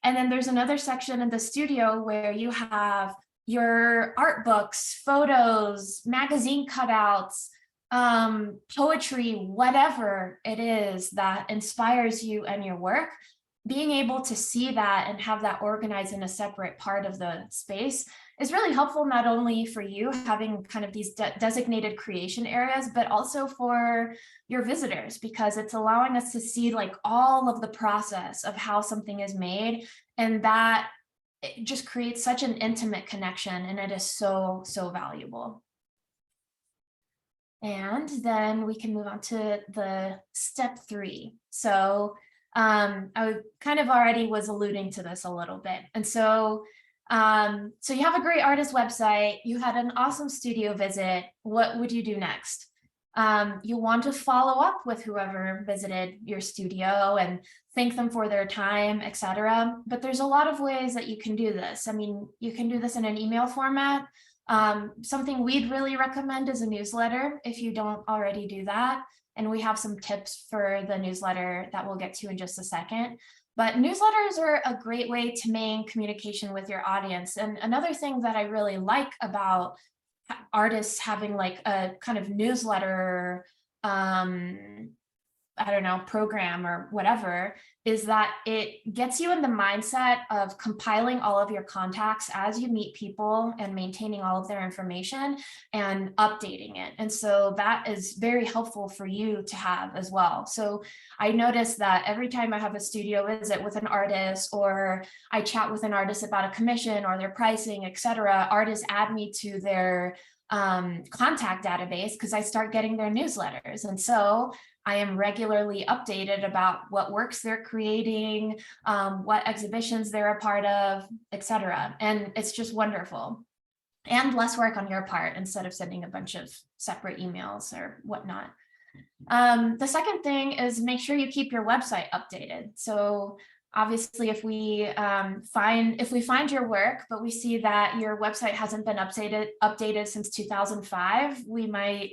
And then there's another section in the studio where you have your art books, photos, magazine cutouts, poetry, whatever it is that inspires you and your work. Being able to see that and have that organized in a separate part of the space is really helpful, not only for you having kind of these designated creation areas, but also for your visitors, because it's allowing us to see like all of the process of how something is made. And that it just creates such an intimate connection, and it is so valuable. And then we can move on to the step 3. So I kind of already was alluding to this a little bit. And so you have a great artist website, you had an awesome studio visit. What would you do next? You want to follow up with whoever visited your studio and thank them for their time, etc. But there's a lot of ways that you can do this. I mean, you can do this in an email format. Something we'd really recommend is a newsletter if you don't already do that. And we have some tips for the newsletter that we'll get to in just a second. But newsletters are a great way to maintain communication with your audience. And another thing that I really like about artists having like a kind of newsletter, I don't know, program or whatever, is that it gets you in the mindset of compiling all of your contacts as you meet people and maintaining all of their information and updating it. And so that is very helpful for you to have as well. So I noticed that every time I have a studio visit with an artist, or I chat with an artist about a commission or their pricing, etc., artists add me to their contact database because I start getting their newsletters. And so I am regularly updated about what works they're creating, what exhibitions they're a part of, etc. And it's just wonderful. And less work on your part instead of sending a bunch of separate emails or whatnot. The second thing is make sure you keep your website updated. So obviously, if we find your work, but we see that your website hasn't been updated since 2005, we might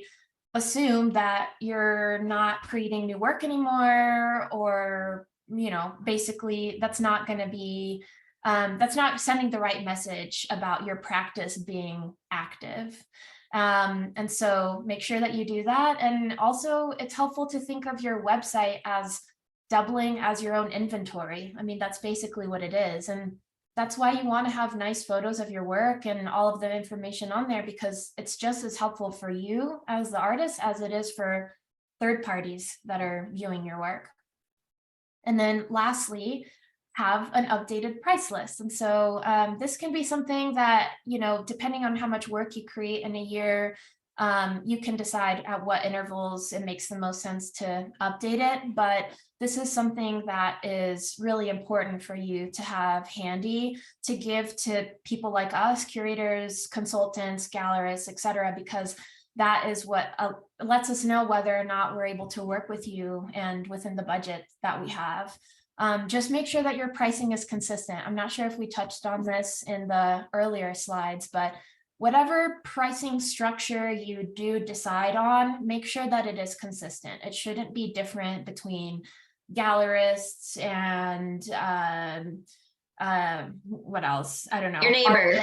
assume that you're not creating new work anymore, or basically that's not going to be that's not sending the right message about your practice being active. And so make sure that you do that. And also it's helpful to think of your website as doubling as your own inventory. I mean, that's basically what it is. And that's why you want to have nice photos of your work and all of the information on there, because it's just as helpful for you as the artist as it is for third parties that are viewing your work. And then lastly, have an updated price list. And so this can be something that, depending on how much work you create in a year, you can decide at what intervals it makes the most sense to update it. But this is something that is really important for you to have handy to give to people like us, curators, consultants, gallerists, et cetera, because that is what lets us know whether or not we're able to work with you and within the budget that we have. Just make sure that your pricing is consistent. I'm not sure if we touched on this in the earlier slides, but whatever pricing structure you do decide on, make sure that it is consistent. It shouldn't be different between gallerists and what else? I don't know. Your neighbor.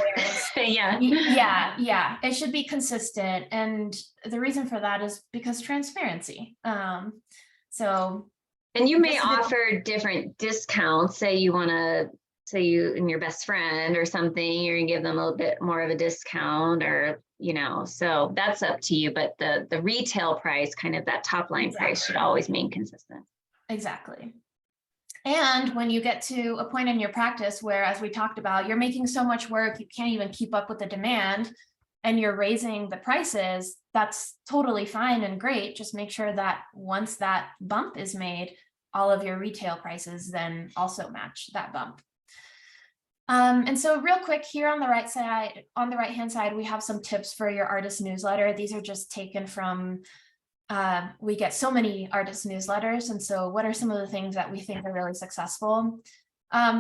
Yeah. It should be consistent. And the reason for that is because transparency. And you may offer different discounts. Say you and your best friend or something, you're gonna give them a little bit more of a discount, or so that's up to you. But the retail price, kind of that top line price, should always remain consistent. Exactly. And when you get to a point in your practice where, as we talked about, you're making so much work, you can't even keep up with the demand, and you're raising the prices, that's totally fine and great. Just make sure that once that bump is made, all of your retail prices then also match that bump. And so real quick here on the right hand side, we have some tips for your artist newsletter. These are just taken from, we get so many artist newsletters. And so what are some of the things that we think are really successful?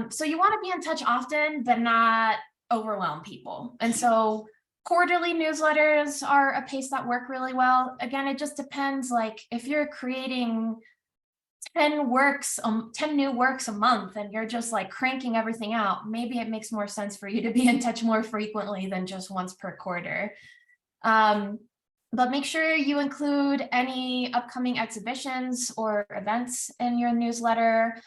So you want to be in touch often, but not overwhelm people. And so quarterly newsletters are a pace that work really well. Again, it just depends. Like if you're creating 10 new works a month and you're just like cranking everything out, maybe it makes more sense for you to be in touch more frequently than just once per quarter. But make sure you include any upcoming exhibitions or events in your newsletter,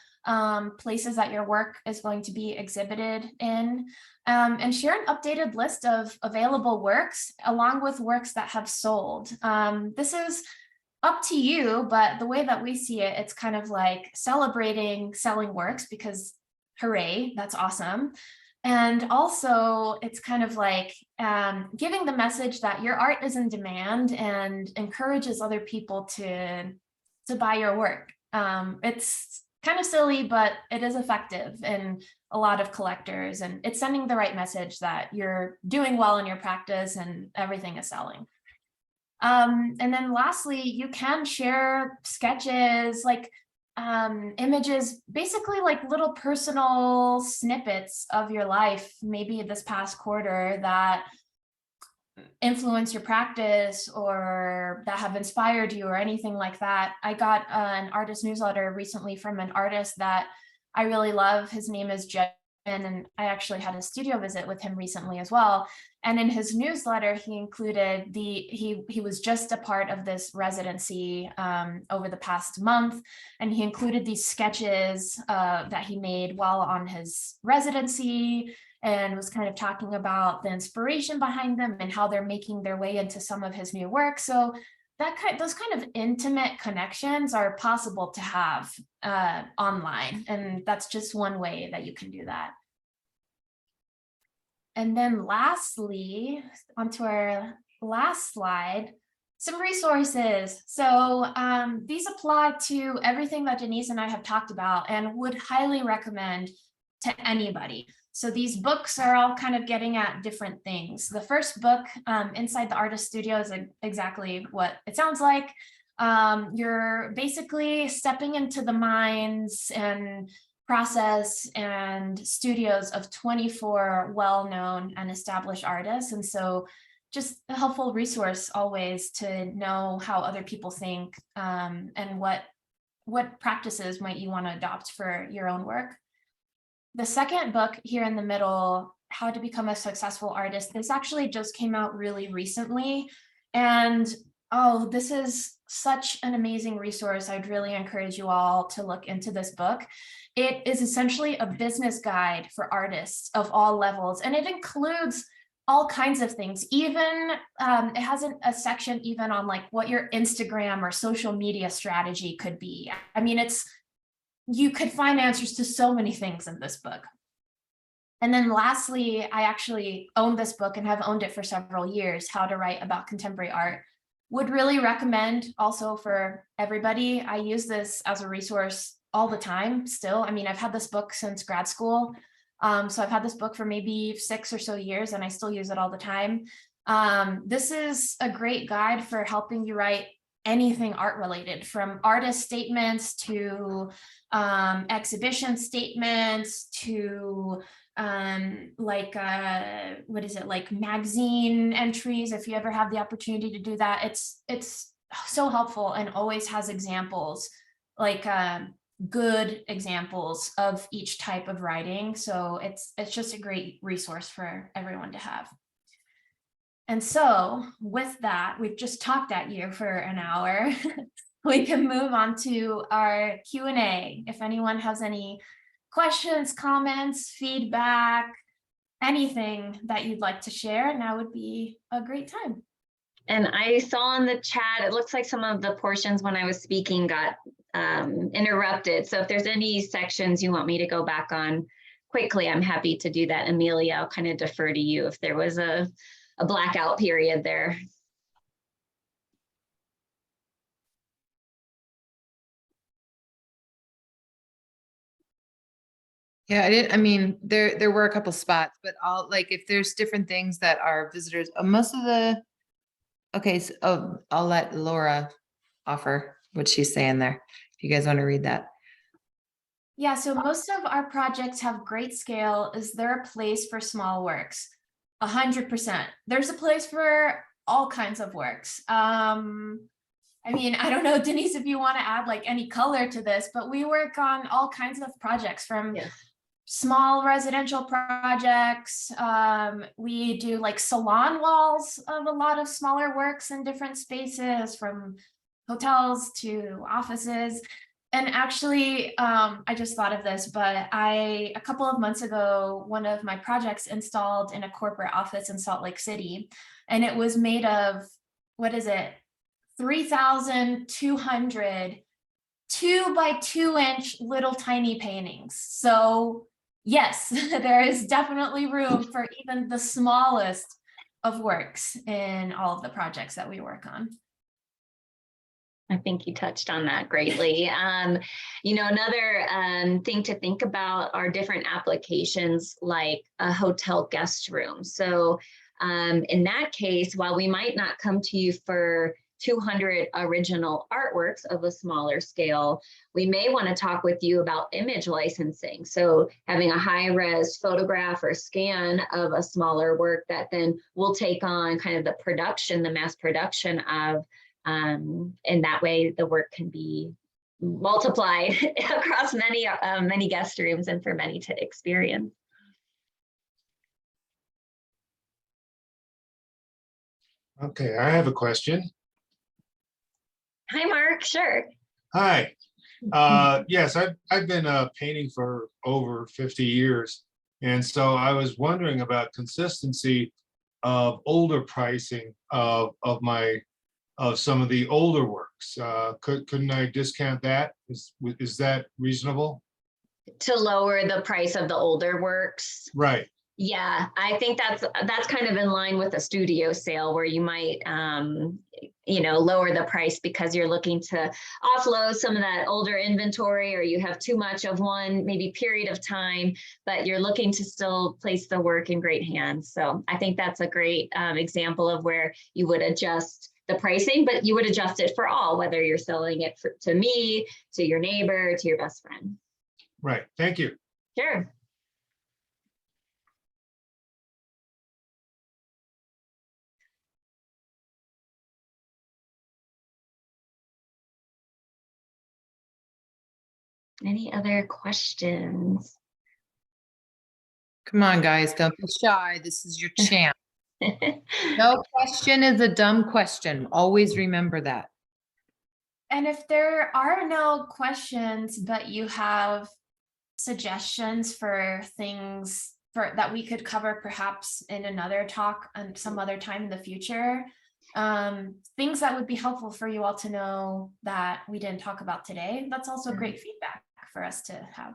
places that your work is going to be exhibited in, and share an updated list of available works along with works that have sold. This is up to you, but the way that we see it, it's kind of like celebrating selling works because hooray, that's awesome. And also it's kind of like giving the message that your art is in demand and encourages other people to buy your work. It's kind of silly, but it is effective in a lot of collectors, and it's sending the right message that you're doing well in your practice and everything is selling. And then lastly, you can share sketches, like images, basically like little personal snippets of your life, maybe this past quarter, that influence your practice or that have inspired you or anything like that. I got an artist newsletter recently from an artist that I really love. His name is Jen, and I actually had a studio visit with him recently as well. And in his newsletter, he included he was just a part of this residency over the past month, and he included these sketches that he made while on his residency, and was kind of talking about the inspiration behind them and how they're making their way into some of his new work. So those kind of intimate connections are possible to have online, and that's just one way that you can do that. And then lastly, onto our last slide, some resources. So these apply to everything that Denise and I have talked about and would highly recommend to anybody. So these books are all kind of getting at different things. The first book, Inside the Artist Studio, is exactly what it sounds like. You're basically stepping into the minds and process and studios of 24 well-known and established artists. And so just a helpful resource always to know how other people think, and what practices might you want to adopt for your own work. The second book here in the middle, How to Become a Successful Artist, this actually just came out really recently. And oh, this is such an amazing resource. I'd really encourage you all to look into this book. It is essentially a business guide for artists of all levels, and it includes all kinds of things. Even it has a section even on like what your Instagram or social media strategy could be. I mean, you could find answers to so many things in this book. And then lastly, I actually own this book and have owned it for several years, How to Write About Contemporary Art. Would really recommend also for everybody. I use this as a resource all the time still. I mean, I've had this book since grad school. So I've had this book for maybe 6 or so years and I still use it all the time. This is a great guide for helping you write anything art related, from artist statements to exhibition statements to like magazine entries. If you ever have the opportunity to do that, it's so helpful and always has examples, like good examples of each type of writing. So it's just a great resource for everyone to have. And so with that, we've just talked at you for an hour. We can move on to our Q&A. If anyone has any questions, comments, feedback, anything that you'd like to share, now would be a great time. And I saw in the chat, it looks like some of the portions when I was speaking got interrupted. So if there's any sections you want me to go back on quickly, I'm happy to do that. Amelia, I'll kind of defer to you if there was a blackout period there. Yeah, I mean, there were a couple spots, but if there's different things that our visitors, most of the, okay, so I'll let Laura offer what she's saying there, if you guys want to read that. Yeah, so most of our projects have great scale. Is there a place for small works? 100%. There's a place for all kinds of works. I mean, I don't know, Denise, if you want to add like any color to this, but we work on all kinds of projects, from small residential projects. We do like salon walls of a lot of smaller works in different spaces, from hotels to offices. And actually, I just thought of this, but a couple of months ago, one of my projects installed in a corporate office in Salt Lake City, and it was made of, 3,200 2-by-2-inch little tiny paintings. So yes, there is definitely room for even the smallest of works in all of the projects that we work on. I think you touched on that greatly. Another thing to think about are different applications like a hotel guest room. So in that case, while we might not come to you for 200 original artworks of a smaller scale, we may want to talk with you about image licensing. So having a high-res photograph or scan of a smaller work that then we'll take on kind of the production, the mass production of, and that way the work can be multiplied across many guest rooms and for many to experience. Okay, I have a question. Hi, Mark. Sure. Hi. Yes, I've been painting for over 50 years. And so I was wondering about consistency of older pricing of some of the older works. Couldn't I discount that? Is that reasonable? To lower the price of the older works? Right. Yeah, I think that's kind of in line with a studio sale where you might, lower the price because you're looking to offload some of that older inventory, or you have too much of one maybe period of time, but you're looking to still place the work in great hands. So I think that's a great example of where you would adjust the pricing, but you would adjust it for all, whether you're selling it to me, to your neighbor, to your best friend. Right. Thank you. Sure. Any other questions? Come on, guys, don't be shy. This is your chance. No question is a dumb question. Always remember that. And if there are no questions, but you have suggestions for things that we could cover perhaps in another talk and some other time in the future, things that would be helpful for you all to know that we didn't talk about today, that's also great feedback for us to have.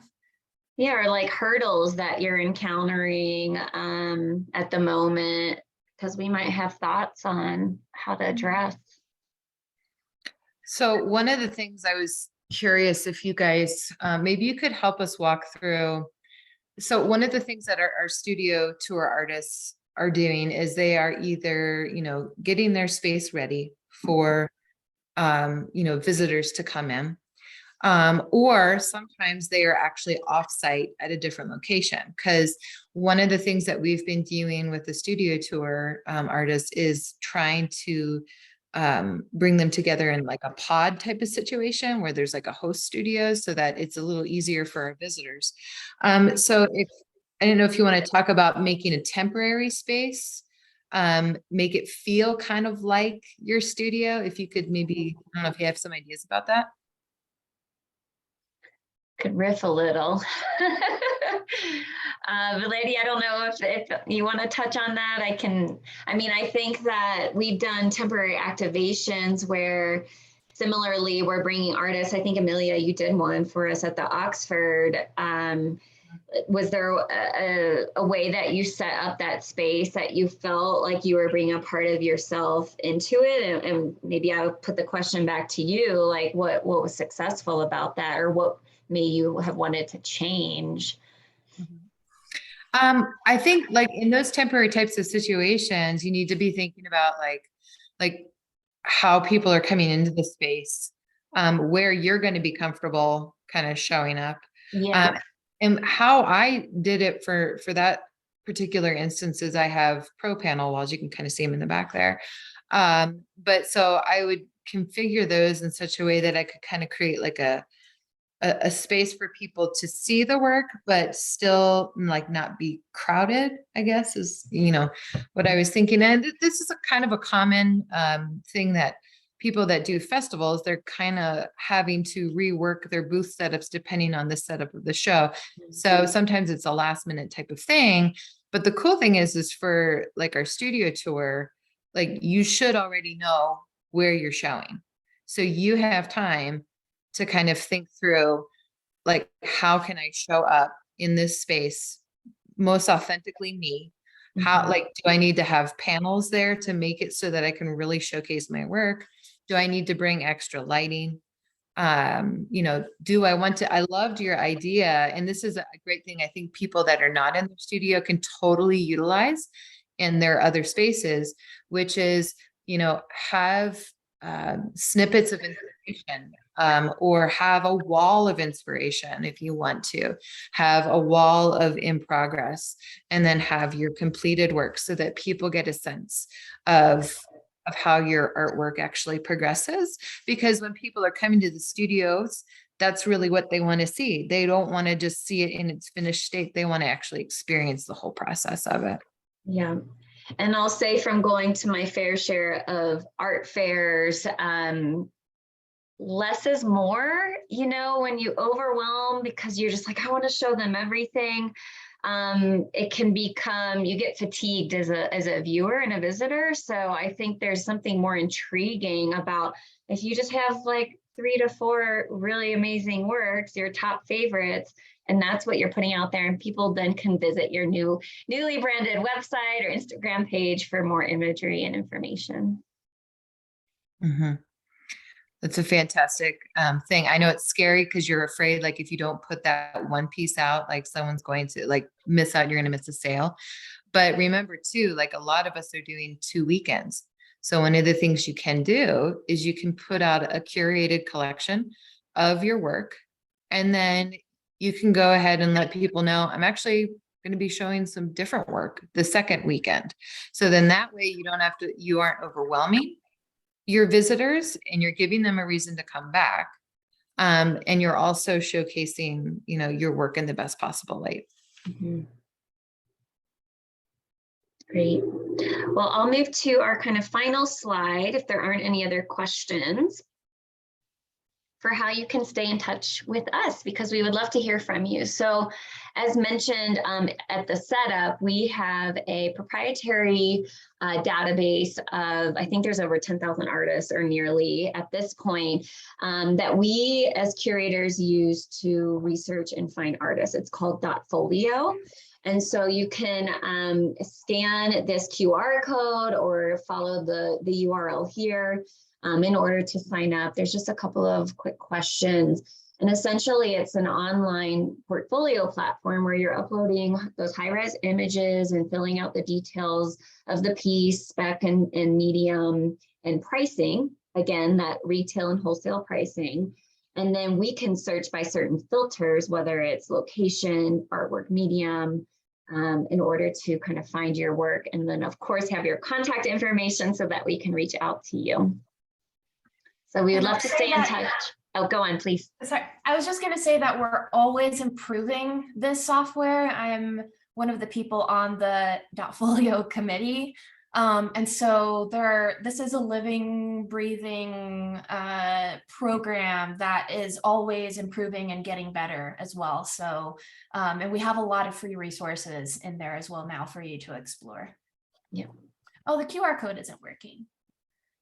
Yeah, or like hurdles that you're encountering at the moment, because we might have thoughts on how to address. So one of the things I was curious if you guys, maybe you could help us walk through. So one of the things that our studio tour artists are doing is they are either, getting their space ready for, visitors to come in. Or sometimes they are actually offsite at a different location. Because one of the things that we've been doing with the studio tour artists is trying to bring them together in like a pod type of situation where there's like a host studio so that it's a little easier for our visitors. So I don't know if you want to talk about making a temporary space, make it feel kind of like your studio. If you could maybe, I don't know if you have some ideas about that. Could riff a little. Valeria, I don't know if you want to touch on that. I think that we've done temporary activations where similarly we're bringing artists. I think Amelia, you did one for us at the Oxford. Was there a way that you set up that space that you felt like you were bringing a part of yourself into it? And maybe I would put the question back to you, like what was successful about that, or what may you have wanted to change? I think like in those temporary types of situations, you need to be thinking about like how people are coming into the space, where you're going to be comfortable kind of showing up. Yeah. And how I did it for that particular instance is I have pro panel walls. You can kind of see them in the back there. But so I would configure those in such a way that I could kind of create like a space for people to see the work, but still like not be crowded, I guess is, what I was thinking. And this is a kind of a common thing that people that do festivals, they're kind of having to rework their booth setups depending on the setup of the show. So sometimes it's a last minute type of thing. But the cool thing is for like our studio tour, like you should already know where you're showing. So you have time to kind of think through, like, how can I show up in this space most authentically me? How, like, do I need to have panels there to make it so that I can really showcase my work? Do I need to bring extra lighting? Do I want to, I loved your idea. And this is a great thing. I think people that are not in the studio can totally utilize in their other spaces, which is, have snippets of inspiration, or have a wall of inspiration if you want to have a wall of in progress, and then have your completed work so that people get a sense of how your artwork actually progresses. Because when people are coming to the studios, that's really what they want to see. They don't want to just see it in its finished state. They want to actually experience the whole process of it. Yeah. And I'll say from going to my fair share of art fairs, less is more, when you overwhelm because you're just like, I want to show them everything. It can become, you get fatigued as a viewer and a visitor. So I think there's something more intriguing about if you just have like 3 to 4 really amazing works, your top favorites, and that's what you're putting out there. And people then can visit your newly branded website or Instagram page for more imagery and information. Mm-hmm. That's a fantastic thing. I know it's scary because you're afraid, like, if you don't put that one piece out, like someone's going to like miss out, you're going to miss a sale. But remember too, like a lot of us are doing 2 weekends. So one of the things you can do is you can put out a curated collection of your work, and then you can go ahead and let people know, I'm actually going to be showing some different work the second weekend. So then that way you aren't overwhelming your visitors, and you're giving them a reason to come back. And you're also showcasing, your work in the best possible light. Mm-hmm. Great. Well, I'll move to our kind of final slide if there aren't any other questions for how you can stay in touch with us, because we would love to hear from you. So as mentioned at the setup, we have a proprietary database of, I think there's over 10,000 artists or nearly at this point, that we as curators use to research and find artists. It's called Dotfolio. And so you can scan this QR code or follow the URL here in order to sign up. There's just a couple of quick questions. And essentially it's an online portfolio platform where you're uploading those high-res images and filling out the details of the piece, spec and medium and pricing. Again, that retail and wholesale pricing. And then we can search by certain filters, whether it's location, artwork medium, in order to kind of find your work. And then of course have your contact information so that we can reach out to you. So we would love to stay in touch. Oh, go on, please. Sorry, I was just going to say that we're always improving this software. I am one of the people on the Dotfolio committee. And so this is a living, breathing program that is always improving and getting better as well. So, and we have a lot of free resources in there as well now for you to explore. Yeah. Oh, the QR code isn't working.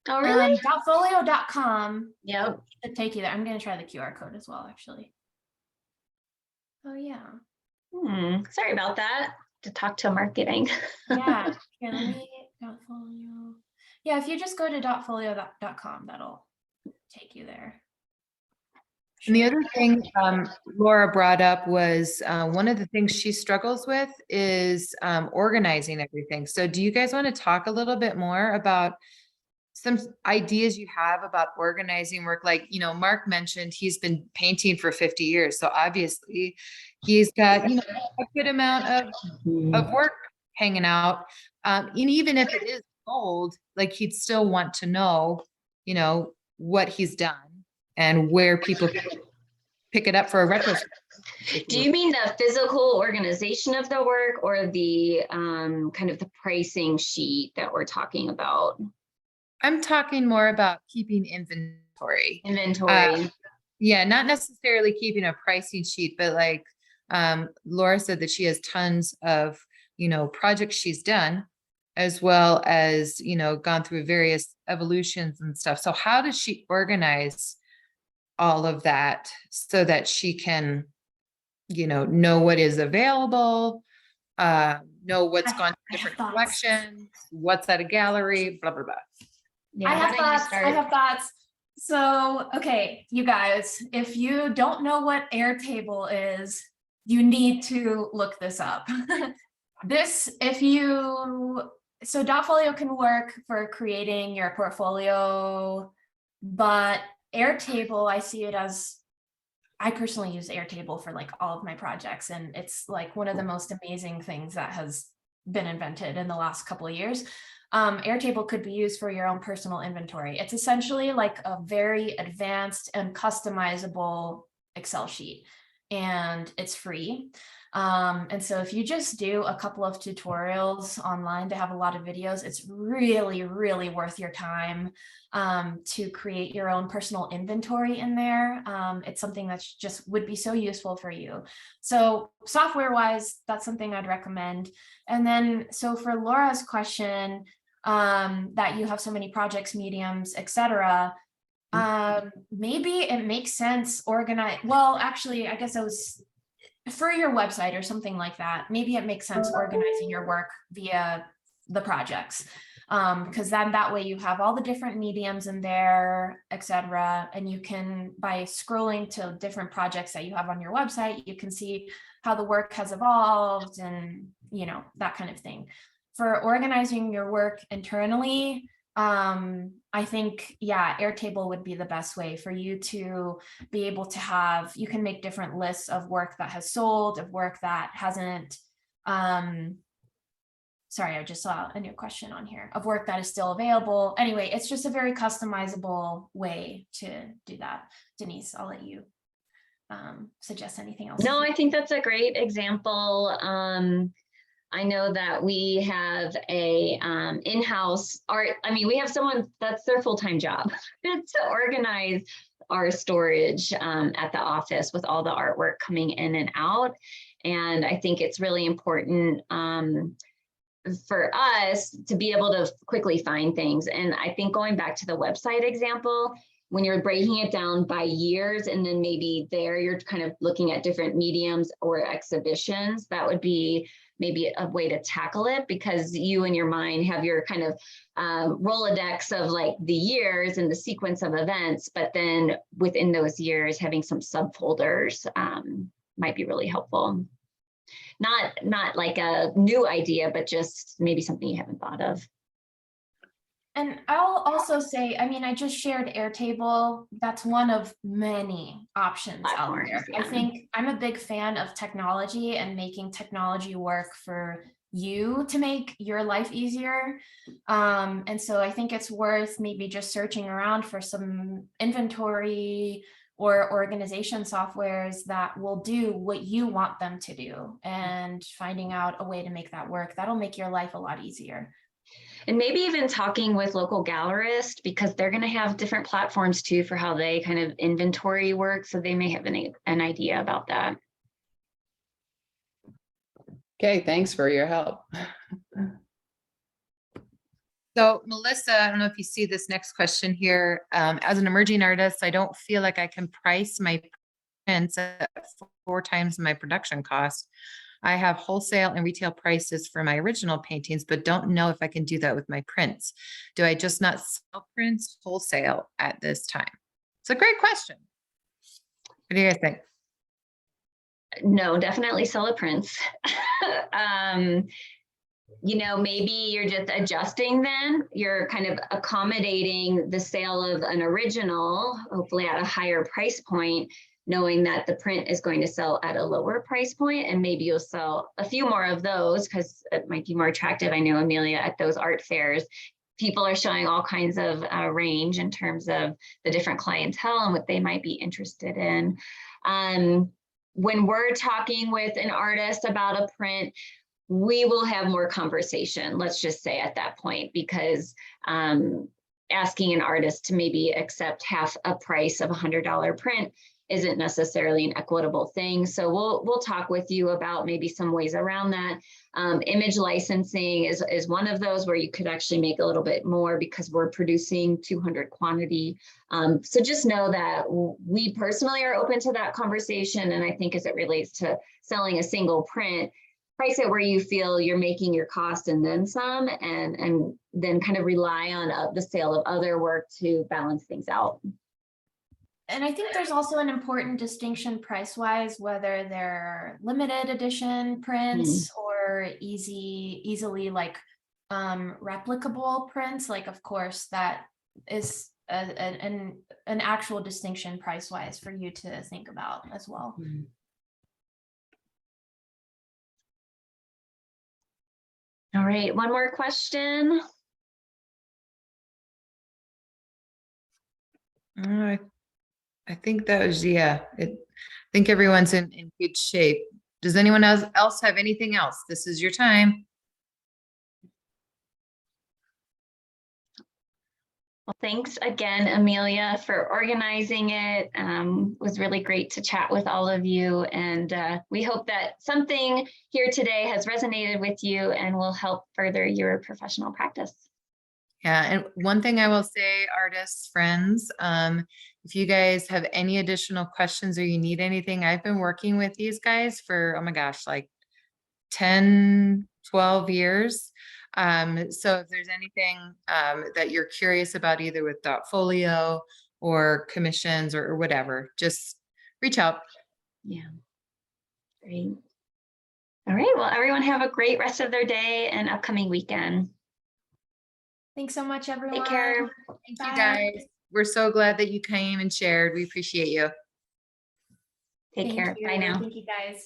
Oh, really? Dotfolio.com. Yep. To take you there. I'm going to try the QR code as well, actually. Oh, yeah. Sorry about that. To talk to marketing. Yeah. Here, let me Dotfolio. Yeah, if you just go to dotfolio.com, that'll take you there. And the other thing Laura brought up was one of the things she struggles with is organizing everything. So do you guys want to talk a little bit more about some ideas you have about organizing work? Like, Mark mentioned he's been painting for 50 years. So obviously he's got, a good amount of work hanging out. And even if it is old, like he'd still want to know, what he's done and where people can pick it up for a retrospective. Do you mean the physical organization of the work or the kind of the pricing sheet that we're talking about? I'm talking more about keeping inventory. Yeah, not necessarily keeping a pricing sheet, but like Laura said that she has tons of, projects she's done, as well as, gone through various evolutions and stuff. So how does she organize all of that so that she can, know what is available, know what's gone to different collections, what's at a gallery, blah, blah, blah. Yeah, I have thoughts. So, okay, you guys, if you don't know what Airtable is, you need to look this up. So Dotfolio can work for creating your portfolio, but Airtable, I see it as, I personally use Airtable for like all of my projects. And it's like one of the most amazing things that has been invented in the last couple of years. Airtable could be used for your own personal inventory. It's essentially like a very advanced and customizable Excel sheet, and it's free. And so if you just do a couple of tutorials online, to have a lot of videos, it's really, really worth your time to create your own personal inventory in there. It's something that just would be so useful for you. So software wise, that's something I'd recommend. And then, so for Laura's question, that you have so many projects, mediums, etc. Maybe it makes sense organize. Well, actually, I guess it was for your website or something like that. Maybe it makes sense organizing your work via the projects, because then that way you have all the different mediums in there, etc. And you can, by scrolling to different projects that you have on your website, you can see how the work has evolved and that kind of thing. For organizing your work internally, I think, yeah, Airtable would be the best way for you to be able to have, you can make different lists of work that has sold, of work that hasn't, sorry, I just saw a new question on here, of work that is still available. Anyway, it's just a very customizable way to do that. Denise, I'll let you suggest anything else. No, I think that's a great example. I know that we have a in-house art. I mean, we have someone that's their full-time job to organize our storage at the office with all the artwork coming in and out. And I think it's really important for us to be able to quickly find things. And I think going back to the website example, when you're breaking it down by years, and then maybe there you're kind of looking at different mediums or exhibitions, that would be maybe a way to tackle it, because you in your mind have your kind of Rolodex of like the years and the sequence of events, but then within those years, having some subfolders might be really helpful. Not like a new idea, but just maybe something you haven't thought of. And I'll also say, I mean, I just shared Airtable. That's one of many options out there. Yeah. I think I'm a big fan of technology and making technology work for you to make your life easier. And so I think it's worth maybe just searching around for some inventory or organization softwares that will do what you want them to do, and finding out a way to make that work. That'll make your life a lot easier. And maybe even talking with local gallerists, because they're going to have different platforms too for how they kind of inventory work. So they may have an idea about that. Okay, thanks for your help. So Melissa, I don't know if you see this next question here. As an emerging artist, I don't feel like I can price my prints at 4 times my production cost. I have wholesale and retail prices for my original paintings, but don't know if I can do that with my prints. Do I just not sell prints wholesale at this time? It's a great question. What do you guys think? No, definitely sell the prints. You know, maybe you're just adjusting then. You're kind of accommodating the sale of an original, hopefully at a higher price point, knowing that the print is going to sell at a lower price point, and maybe you'll sell a few more of those because it might be more attractive. I know, Amelia, at those art fairs, people are showing all kinds of range in terms of the different clientele and what they might be interested in. When we're talking with an artist about a print, we will have more conversation, let's just say at that point, because asking an artist to maybe accept half a price of $100 print isn't necessarily an equitable thing. So we'll talk with you about maybe some ways around that. Image licensing is one of those where you could actually make a little bit more because we're producing 200 quantity. So just know that we personally are open to that conversation. And I think as it relates to selling a single print, price it where you feel you're making your cost and then some, and then kind of rely on the sale of other work to balance things out. And I think there's also an important distinction price-wise, whether they're limited edition prints or easily like replicable prints. Like, of course, that is an actual distinction price-wise for you to think about as well. All right, one more question. All right. I think that was, I think everyone's in good shape. Does anyone else have anything else? This is your time. Well, thanks again, Amelia, for organizing it. It was really great to chat with all of you. And we hope that something here today has resonated with you and will help further your professional practice. Yeah, and one thing I will say, artists, friends, if you guys have any additional questions or you need anything, I've been working with these guys for, oh my gosh, like 10, 12 years. So if there's anything that you're curious about, either with Dotfolio or commissions or whatever, just reach out. Yeah, great. All right, well, everyone have a great rest of their day and upcoming weekend. Thanks so much, everyone. Take care. Thank Bye. you guys. We're so glad that you came and shared. We appreciate you. Take care. Bye now. Thank you, guys.